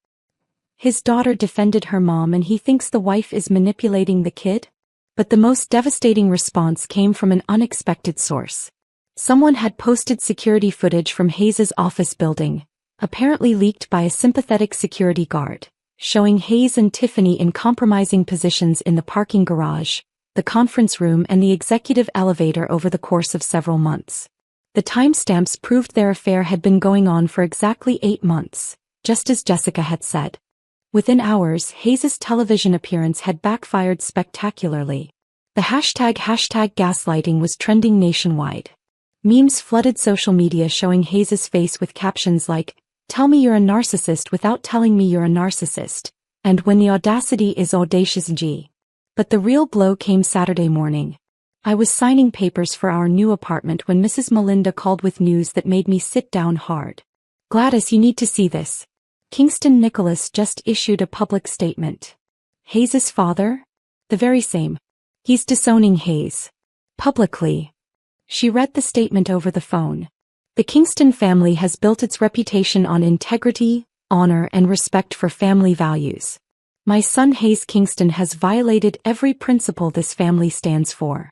His daughter defended her mom and he thinks the wife is manipulating the kid? But the most devastating response came from an unexpected source. Someone had posted security footage from Hayes' office building, apparently leaked by a sympathetic security guard, showing Hayes and Tiffany in compromising positions in the parking garage, the conference room, and the executive elevator over the course of several months. The timestamps proved their affair had been going on for exactly 8 months, just as Jessica had said. Within hours, Hayes' television appearance had backfired spectacularly. The hashtag gaslighting was trending nationwide. Memes flooded social media showing Hayes' face with captions like, "Tell me you're a narcissist without telling me you're a narcissist," and "When the audacity is audacious G." But the real blow came Saturday morning. I was signing papers for our new apartment when Mrs. Melinda called with news that made me sit down hard. "Gladys, you need to see this. Kingston Nicholas just issued a public statement." "Hayes' father?" "The very same. He's disowning Hayes. Publicly." She read the statement over the phone. "The Kingston family has built its reputation on integrity, honor, and respect for family values. My son Hayes Kingston has violated every principle this family stands for.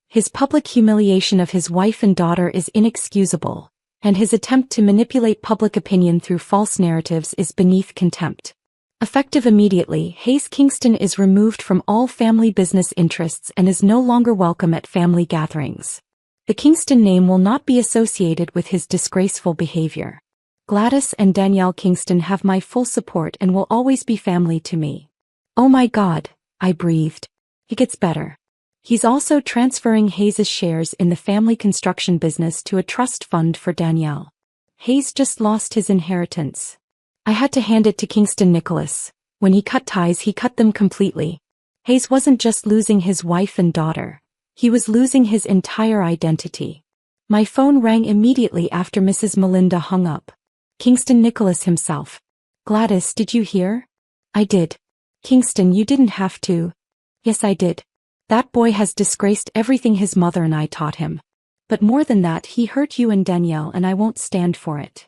His public humiliation of his wife and daughter is inexcusable, and his attempt to manipulate public opinion through false narratives is beneath contempt. Effective immediately, Hayes Kingston is removed from all family business interests and is no longer welcome at family gatherings. The Kingston name will not be associated with his disgraceful behavior. Gladys and Danielle Kingston have my full support and will always be family to me. Oh my God, I breathed. It gets better. He's also transferring Hayes' shares in the family construction business to a trust fund for Danielle. Hayes just lost his inheritance. I had to hand it to Kingston Nicholas. When he cut ties, he cut them completely. Hayes wasn't just losing his wife and daughter. He was losing his entire identity. My phone rang immediately after Mrs. Melinda hung up. Kingston Nicholas himself. Gladys, did you hear? I did. Kingston, you didn't have to. Yes, I did. That boy has disgraced everything his mother and I taught him. But more than that, he hurt you and Danielle, and I won't stand for it.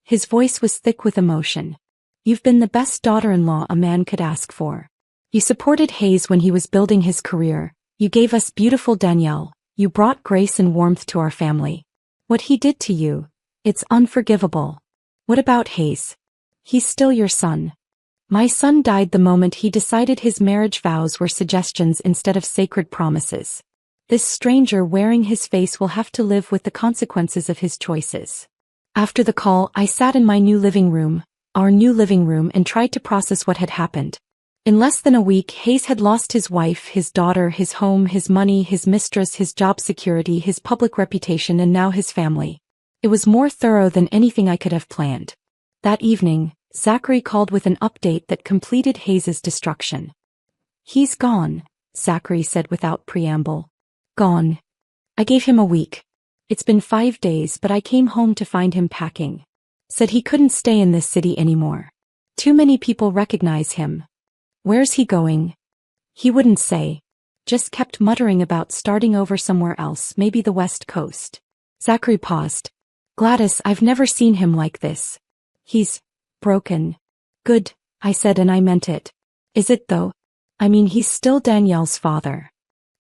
His voice was thick with emotion. You've been the best daughter-in-law a man could ask for. You supported Hayes when he was building his career. You gave us beautiful Danielle. You brought grace and warmth to our family. What he did to you, it's unforgivable. What about Hayes? He's still your son. My son died the moment he decided his marriage vows were suggestions instead of sacred promises. This stranger wearing his face will have to live with the consequences of his choices. After the call, I sat in my new living room, our new living room, and tried to process what had happened. In less than a week, Hayes had lost his wife, his daughter, his home, his money, his mistress, his job security, his public reputation, and now his family. It was more thorough than anything I could have planned. That evening, Zachary called with an update that completed Hayes' destruction. He's gone, Zachary said without preamble. Gone. I gave him a week. It's been 5 days, but I came home to find him packing. Said he couldn't stay in this city anymore. Too many people recognize him. Where's he going? He wouldn't say. Just kept muttering about starting over somewhere else, maybe the West Coast. Zachary paused. Gladys, I've never seen him like this. He's broken. Good, I said, and I meant it. Is it though? I mean, he's still Danielle's father.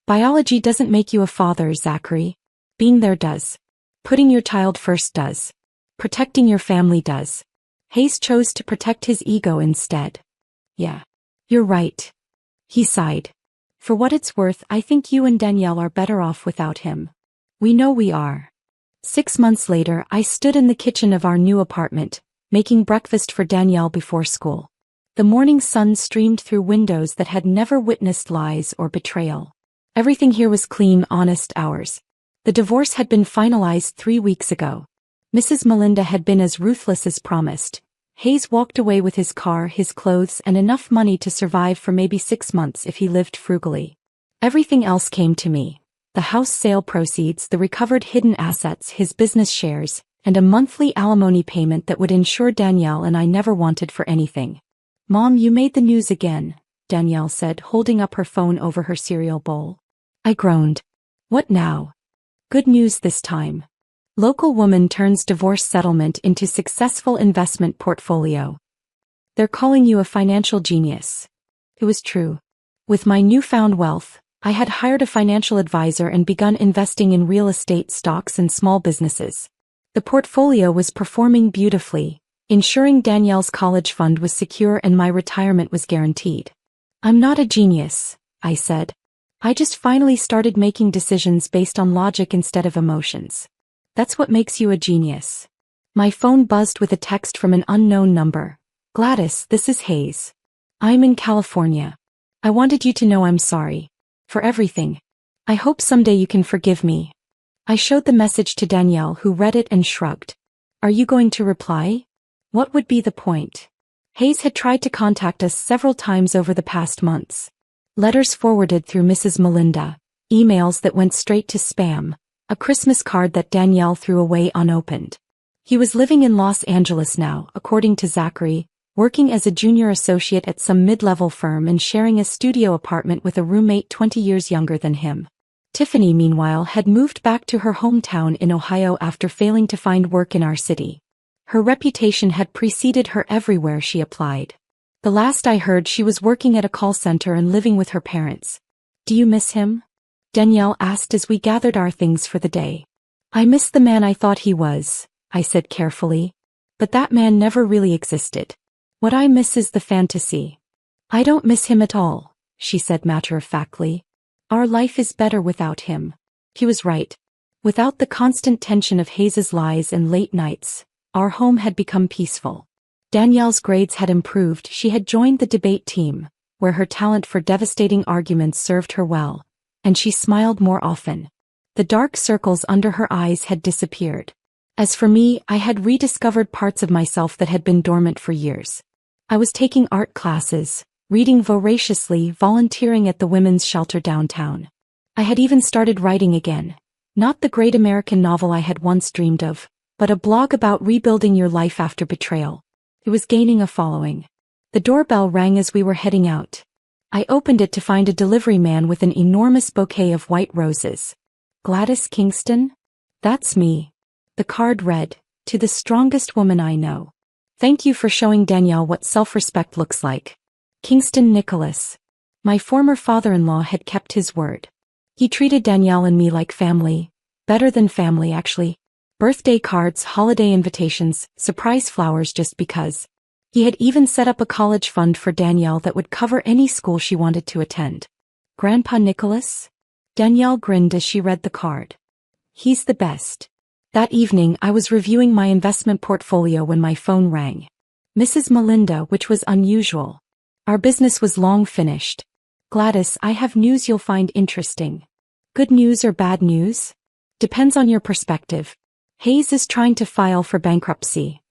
Biology doesn't make you a father, Zachary. Being there does. Putting your child first does. Protecting your family does. Hayes chose to protect his ego instead. Yeah. You're right. He sighed. For what it's worth, I think you and Danielle are better off without him. We know we are. 6 months later, I stood in the kitchen of our new apartment, making breakfast for Danielle before school. The morning sun streamed through windows that had never witnessed lies or betrayal. Everything here was clean, honest, ours. The divorce had been finalized 3 weeks ago. Mrs. Melinda had been as ruthless as promised. Hayes walked away with his car, his clothes, and enough money to survive for maybe 6 months if he lived frugally. Everything else came to me. The house sale proceeds, the recovered hidden assets, his business shares, and a monthly alimony payment that would ensure Danielle and I never wanted for anything. Mom, you made the news again, Danielle said, holding up her phone over her cereal bowl. I groaned. What now? Good news this time. Local woman turns divorce settlement into successful investment portfolio. They're calling you a financial genius. It was true. With my newfound wealth, I had hired a financial advisor and begun investing in real estate, stocks, and small businesses. The portfolio was performing beautifully, ensuring Danielle's college fund was secure and my retirement was guaranteed. I'm not a genius, I said. I just finally started making decisions based on logic instead of emotions. That's what makes you a genius. My phone buzzed with a text from an unknown number. Gladys, this is Hayes. I'm in California. I wanted you to know I'm sorry. For everything. I hope someday you can forgive me. I showed the message to Danielle, who read it and shrugged. Are you going to reply? What would be the point? Hayes had tried to contact us several times over the past months. Letters forwarded through Mrs. Melinda, emails that went straight to spam, a Christmas card that Danielle threw away unopened. He was living in Los Angeles now, according to Zachary, working as a junior associate at some mid-level firm and sharing a studio apartment with a roommate 20 years younger than him. Tiffany, meanwhile, had moved back to her hometown in Ohio after failing to find work in our city. Her reputation had preceded her everywhere she applied. The last I heard, she was working at a call center and living with her parents. Do you miss him? Danielle asked as we gathered our things for the day. I miss the man I thought he was, I said carefully. But that man never really existed. What I miss is the fantasy. I don't miss him at all, she said matter-of-factly. Our life is better without him. He was right. Without the constant tension of Hayes's lies and late nights, our home had become peaceful. Danielle's grades had improved. She had joined the debate team, where her talent for devastating arguments served her well, and she smiled more often. The dark circles under her eyes had disappeared. As for me, I had rediscovered parts of myself that had been dormant for years. I was taking art classes, reading voraciously, volunteering at the women's shelter downtown. I had even started writing again. Not the great American novel I had once dreamed of, but a blog about rebuilding your life after betrayal. It was gaining a following. The doorbell rang as we were heading out. I opened it to find a delivery man with an enormous bouquet of white roses. Gladys Kingston? That's me. The card read, "To the strongest woman I know. Thank you for showing Danielle what self-respect looks like. Kingston Nicholas." My former father-in-law had kept his word. He treated Danielle and me like family, better than family actually. Birthday cards, holiday invitations, surprise flowers just because. He had even set up a college fund for Danielle that would cover any school she wanted to attend. Grandpa Nicholas? Danielle grinned as she read the card. He's the best. That evening I was reviewing my investment portfolio when my phone rang. Mrs. Melinda, which was unusual. Our business was long finished. Gladys, I have news you'll find interesting. Good news or bad news? Depends on your perspective. Hayes is trying to file for bankruptcy.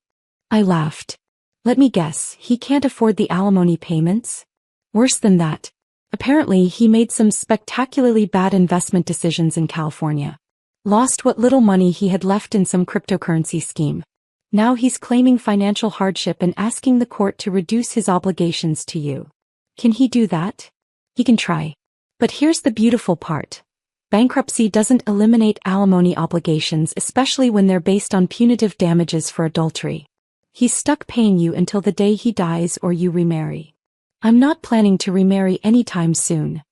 I laughed. Let me guess, he can't afford the alimony payments? Worse than that. Apparently he made some spectacularly bad investment decisions in California. Lost what little money he had left in some cryptocurrency scheme. Now he's claiming financial hardship and asking the court to reduce his obligations to you. Can he do that? He can try. But here's the beautiful part. Bankruptcy doesn't eliminate alimony obligations, especially when they're based on punitive damages for adultery. He's stuck paying you until the day he dies or you remarry. I'm not planning to remarry anytime soon.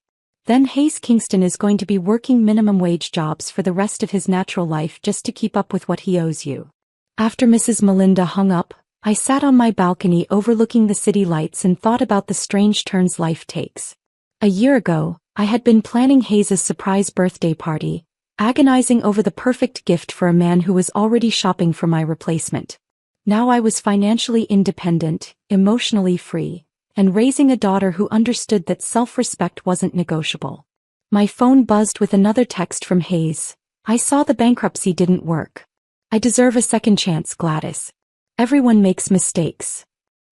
Then Hayes Kingston is going to be working minimum wage jobs for the rest of his natural life just to keep up with what he owes you. After Mrs. Melinda hung up, I sat on my balcony overlooking the city lights and thought about the strange turns life takes. A year ago, I had been planning Hayes' surprise birthday party, agonizing over the perfect gift for a man who was already shopping for my replacement. Now I was financially independent, emotionally free, and raising a daughter who understood that self-respect wasn't negotiable. My phone buzzed with another text from Hayes. I saw the bankruptcy didn't work. I deserve a second chance, Gladys. Everyone makes mistakes.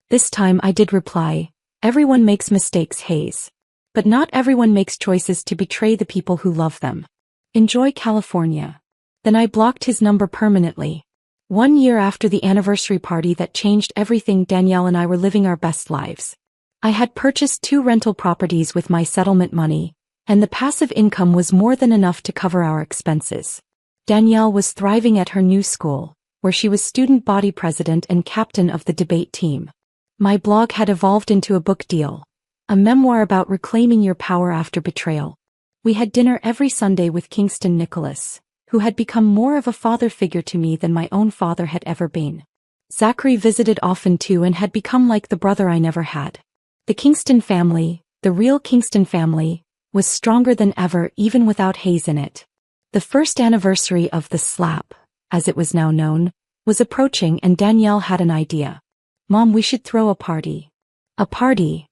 This time I did reply, everyone makes mistakes, Hayes. But not everyone makes choices to betray the people who love them. Enjoy California. Then I blocked his number permanently. 1 year after the anniversary party that changed everything, Danielle and I were living our best lives. I had purchased 2 rental properties with my settlement money, and the passive income was more than enough to cover our expenses. Danielle was thriving at her new school, where she was student body president and captain of the debate team. My blog had evolved into a book deal. A memoir about reclaiming your power after betrayal. We had dinner every Sunday with Kingston Nicholas, who had become more of a father figure to me than my own father had ever been. Zachary visited often too and had become like the brother I never had. The Kingston family, the real Kingston family, was stronger than ever even without Hayes in it. The first anniversary of the slap, as it was now known, was approaching and Danielle had an idea. Mom, we should throw a party. A party.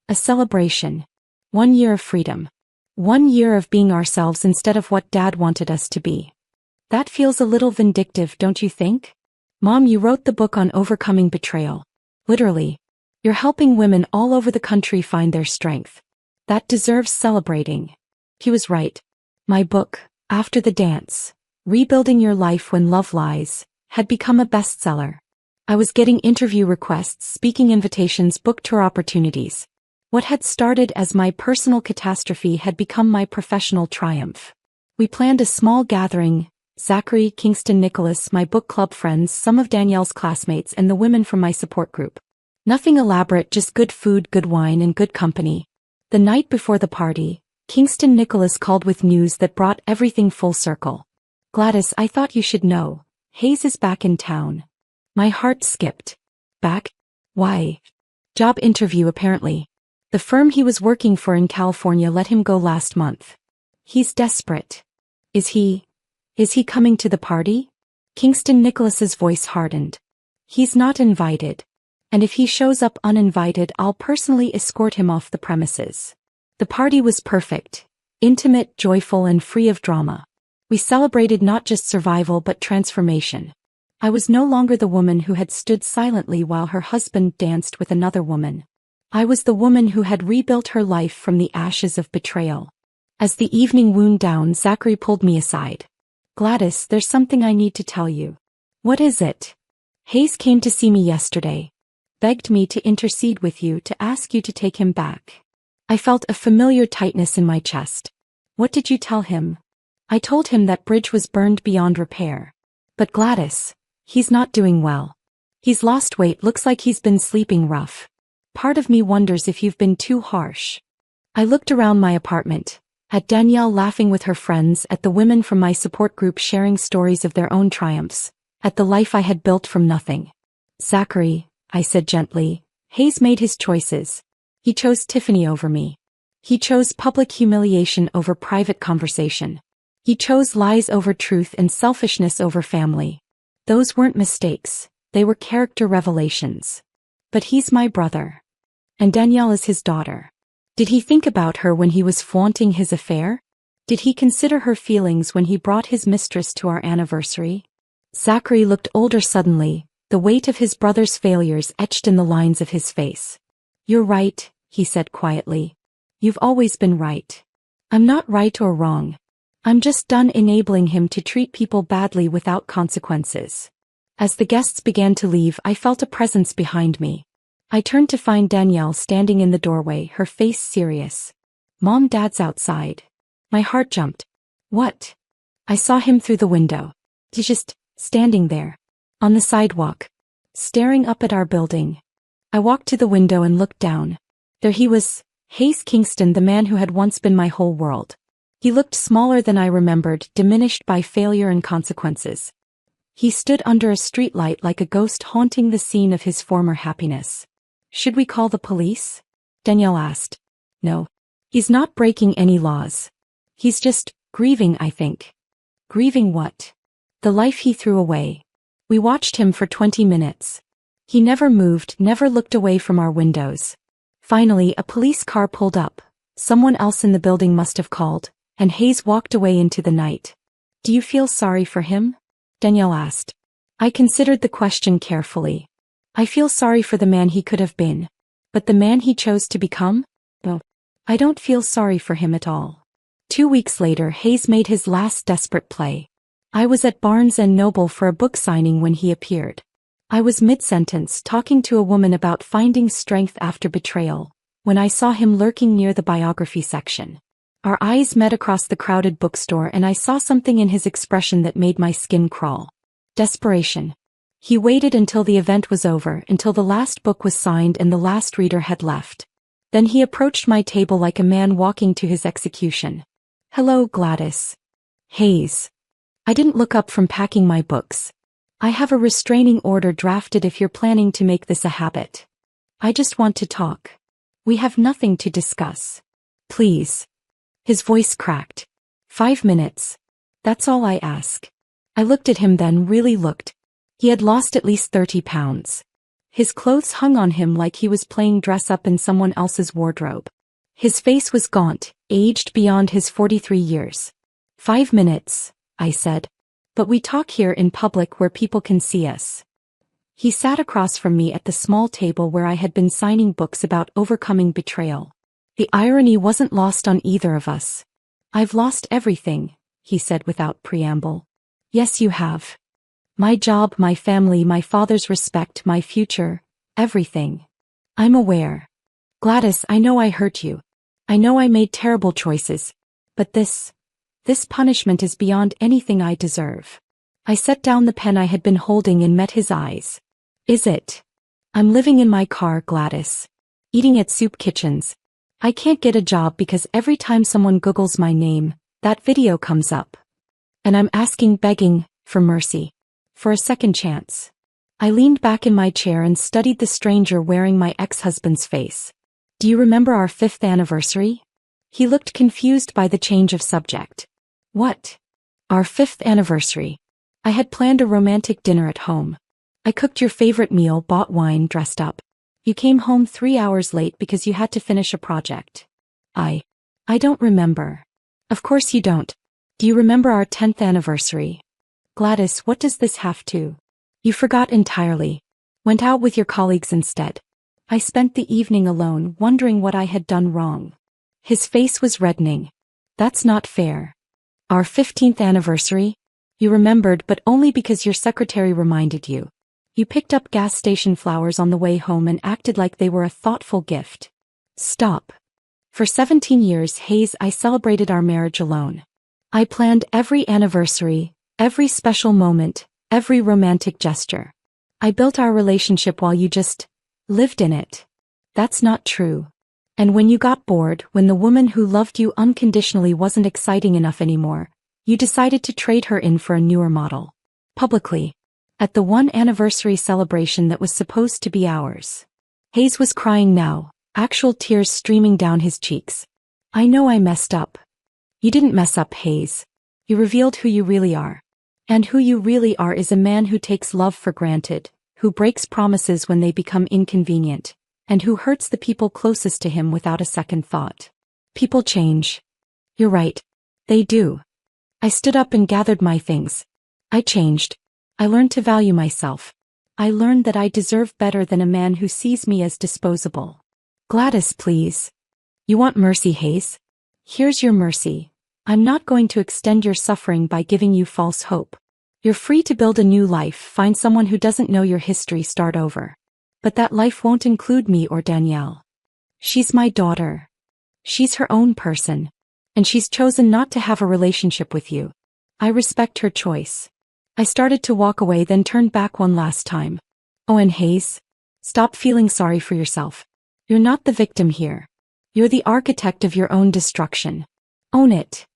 A celebration. 1 year of freedom. 1 year of being ourselves instead of what Dad wanted us to be. That feels a little vindictive, don't you think? Mom, you wrote the book on overcoming betrayal. Literally. You're helping women all over the country find their strength. That deserves celebrating. He was right. My book, After the Dance, Rebuilding Your Life When Love Lies, had become a bestseller. I was getting interview requests, speaking invitations, book tour opportunities. What had started as my personal catastrophe had become my professional triumph. We planned a small gathering, Zachary, Kingston Nicholas, my book club friends, some of Danielle's classmates and the women from my support group. Nothing elaborate, just good food, good wine, and good company. The night before the party, Kingston Nicholas called with news that brought everything full circle. Gladys, I thought you should know. Hayes is back in town. My heart skipped. Back? Why? Job interview apparently. The firm he was working for in California let him go last month. He's desperate. Is he coming to the party? Kingston Nicholas's voice hardened. He's not invited. And if he shows up uninvited, I'll personally escort him off the premises. The party was perfect. Intimate, joyful, and free of drama. We celebrated not just survival but transformation. I was no longer the woman who had stood silently while her husband danced with another woman. I was the woman who had rebuilt her life from the ashes of betrayal. As the evening wound down, Zachary pulled me aside. Gladys, there's something I need to tell you. What is it? Hayes came to see me yesterday. Begged me to intercede with you, to ask you to take him back. I felt a familiar tightness in my chest. What did you tell him? I told him that bridge was burned beyond repair. But Gladys, he's not doing well. He's lost weight, looks like he's been sleeping rough. Part of me wonders if you've been too harsh. I looked around my apartment, at Danielle laughing with her friends, at the women from my support group sharing stories of their own triumphs, at the life I had built from nothing. Zachary, I said gently, Hayes made his choices. He chose Tiffany over me. He chose public humiliation over private conversation. He chose lies over truth and selfishness over family. Those weren't mistakes, they were character revelations. But he's my brother. And Danielle is his daughter. Did he think about her when he was flaunting his affair? Did he consider her feelings when he brought his mistress to our anniversary? Zachary looked older suddenly, the weight of his brother's failures etched in the lines of his face. You're right, he said quietly. You've always been right. I'm not right or wrong. I'm just done enabling him to treat people badly without consequences. As the guests began to leave, I felt a presence behind me. I turned to find Danielle standing in the doorway, her face serious. Mom, Dad's outside. My heart jumped. What? I saw him through the window. He's just standing there. On the sidewalk. Staring up at our building. I walked to the window and looked down. There he was, Hayes Kingston, the man who had once been my whole world. He looked smaller than I remembered, diminished by failure and consequences. He stood under a streetlight like a ghost haunting the scene of his former happiness. Should we call the police? Danielle asked. No. He's not breaking any laws. He's just grieving, I think. Grieving what? The life he threw away. We watched him for 20 minutes. He never moved, never looked away from our windows. Finally, a police car pulled up. Someone else in the building must have called, and Hayes walked away into the night. Do you feel sorry for him? Danielle asked. I considered the question carefully. I feel sorry for the man he could have been. But the man he chose to become? Well, I don't feel sorry for him at all. 2 weeks later, Hayes made his last desperate play. I was at Barnes & Noble for a book signing when he appeared. I was mid-sentence talking to a woman about finding strength after betrayal, when I saw him lurking near the biography section. Our eyes met across the crowded bookstore and I saw something in his expression that made my skin crawl. Desperation. He waited until the event was over, until the last book was signed and the last reader had left. Then he approached my table like a man walking to his execution. Hello, Gladys. Hayes. I didn't look up from packing my books. I have a restraining order drafted if you're planning to make this a habit. I just want to talk. We have nothing to discuss. Please. His voice cracked. 5 minutes. That's all I ask. I looked at him then, really looked. He had lost at least 30 pounds. His clothes hung on him like he was playing dress up in someone else's wardrobe. His face was gaunt, aged beyond his 43 years. 5 minutes, I said. But we talk here in public where people can see us. He sat across from me at the small table where I had been signing books about overcoming betrayal. The irony wasn't lost on either of us. I've lost everything, he said without preamble. Yes, you have. My job, my family, my father's respect, my future, everything. I'm aware. Gladys, I know I hurt you. I know I made terrible choices. But this punishment is beyond anything I deserve. I set down the pen I had been holding and met his eyes. Is it? I'm living in my car, Gladys. Eating at soup kitchens. I can't get a job because every time someone Googles my name, that video comes up. And I'm begging, for mercy. For a second chance. I leaned back in my chair and studied the stranger wearing my ex-husband's face. Do you remember our 5th anniversary? He looked confused by the change of subject. What? Our 5th anniversary. I had planned a romantic dinner at home. I cooked your favorite meal, bought wine, dressed up. You came home 3 hours late because you had to finish a project. I don't remember. Of course you don't. Do you remember our 10th anniversary? Gladys, what does this have to? You forgot entirely. Went out with your colleagues instead. I spent the evening alone, wondering what I had done wrong. His face was reddening. That's not fair. Our 15th anniversary? You remembered, but only because your secretary reminded you. You picked up gas station flowers on the way home and acted like they were a thoughtful gift. Stop. For 17 years, Hayes, I celebrated our marriage alone. I planned every anniversary, every special moment, every romantic gesture. I built our relationship while you just lived in it. That's not true. And when you got bored, when the woman who loved you unconditionally wasn't exciting enough anymore, you decided to trade her in for a newer model. Publicly. At the one anniversary celebration that was supposed to be ours. Hayes was crying now, actual tears streaming down his cheeks. I know I messed up. You didn't mess up, Hayes. You revealed who you really are. And who you really are is a man who takes love for granted, who breaks promises when they become inconvenient, and who hurts the people closest to him without a second thought. People change. You're right. They do. I stood up and gathered my things. I changed. I learned to value myself. I learned that I deserve better than a man who sees me as disposable. Gladys, please. You want mercy, Hayes? Here's your mercy. I'm not going to extend your suffering by giving you false hope. You're free to build a new life, find someone who doesn't know your history, start over. But that life won't include me or Danielle. She's my daughter. She's her own person. And she's chosen not to have a relationship with you. I respect her choice. I started to walk away, then turned back one last time. Oh, and Hayes, stop feeling sorry for yourself. You're not the victim here. You're the architect of your own destruction. Own it.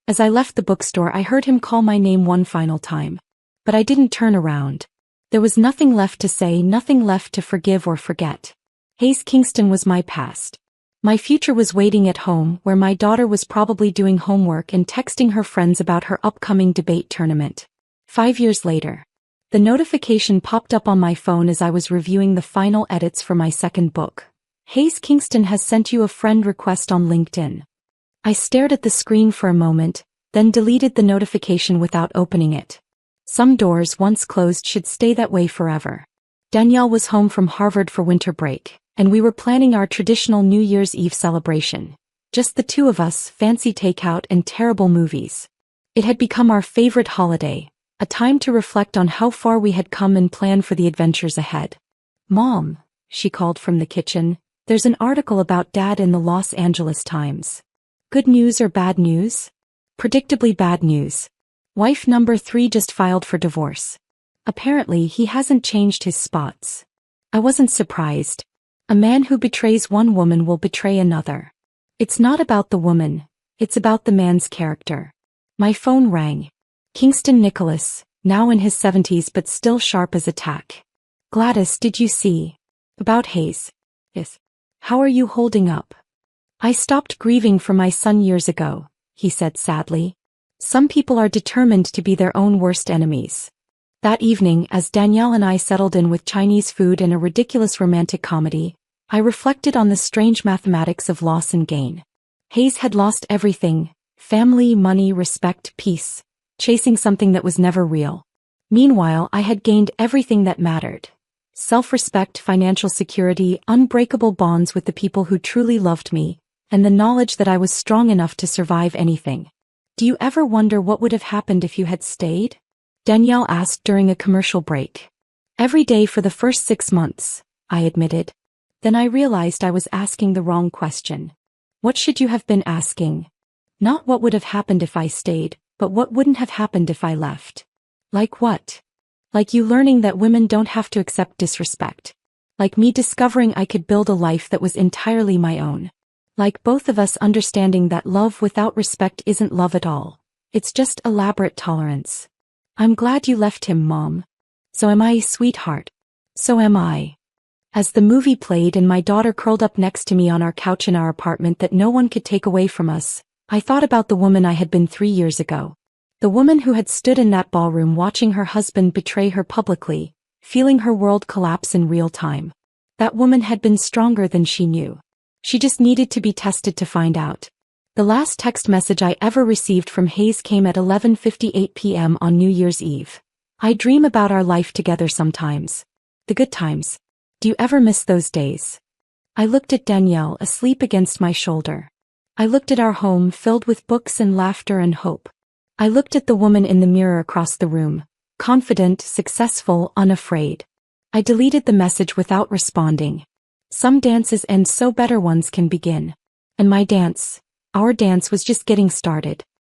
As I left the bookstore, I heard him call my name one final time. But I didn't turn around. There was nothing left to say, nothing left to forgive or forget. Hayes Kingston was my past. My future was waiting at home, where my daughter was probably doing homework and texting her friends about her upcoming debate tournament. 5 years later. The notification popped up on my phone as I was reviewing the final edits for my second book. Hayes Kingston has sent you a friend request on LinkedIn. I stared at the screen for a moment, then deleted the notification without opening it. Some doors once closed should stay that way forever. Danielle was home from Harvard for winter break, and we were planning our traditional New Year's Eve celebration. Just the two of us, fancy takeout and terrible movies. It had become our favorite holiday, a time to reflect on how far we had come and plan for the adventures ahead. Mom, she called from the kitchen, there's an article about Dad in the Los Angeles Times. Good news or bad news? Predictably bad news. Wife number 3 just filed for divorce. Apparently he hasn't changed his spots. I wasn't surprised. A man who betrays one woman will betray another. It's not about the woman, it's about the man's character. My phone rang. Kingston Nicholas, now in his 70s but still sharp as a tack. Gladys, did you see? About Hayes. Yes. How are you holding up? I stopped grieving for my son years ago, he said sadly. Some people are determined to be their own worst enemies. That evening, as Danielle and I settled in with Chinese food and a ridiculous romantic comedy, I reflected on the strange mathematics of loss and gain. Hayes had lost everything: family, money, respect, peace, chasing something that was never real. Meanwhile, I had gained everything that mattered: self-respect, financial security, unbreakable bonds with the people who truly loved me, and the knowledge that I was strong enough to survive anything. Do you ever wonder what would have happened if you had stayed? Danielle asked during a commercial break. Every day for the first 6 months, I admitted. Then I realized I was asking the wrong question. What should you have been asking? Not what would have happened if I stayed, but what wouldn't have happened if I left. Like what? Like you learning that women don't have to accept disrespect. Like me discovering I could build a life that was entirely my own. Like both of us understanding that love without respect isn't love at all. It's just elaborate tolerance. I'm glad you left him, Mom. So am I, sweetheart. So am I. As the movie played and my daughter curled up next to me on our couch in our apartment that no one could take away from us, I thought about the woman I had been 3 years ago. The woman who had stood in that ballroom watching her husband betray her publicly, feeling her world collapse in real time. That woman had been stronger than she knew. She just needed to be tested to find out. The last text message I ever received from Hayes came at 11:58 p.m. on New Year's Eve. I dream about our life together sometimes. The good times. Do you ever miss those days? I looked at Danielle asleep against my shoulder. I looked at our home filled with books and laughter and hope. I looked at the woman in the mirror across the room, confident, successful, unafraid. I deleted the message without responding. Some dances end so better ones can begin. And my dance, our dance was just getting started.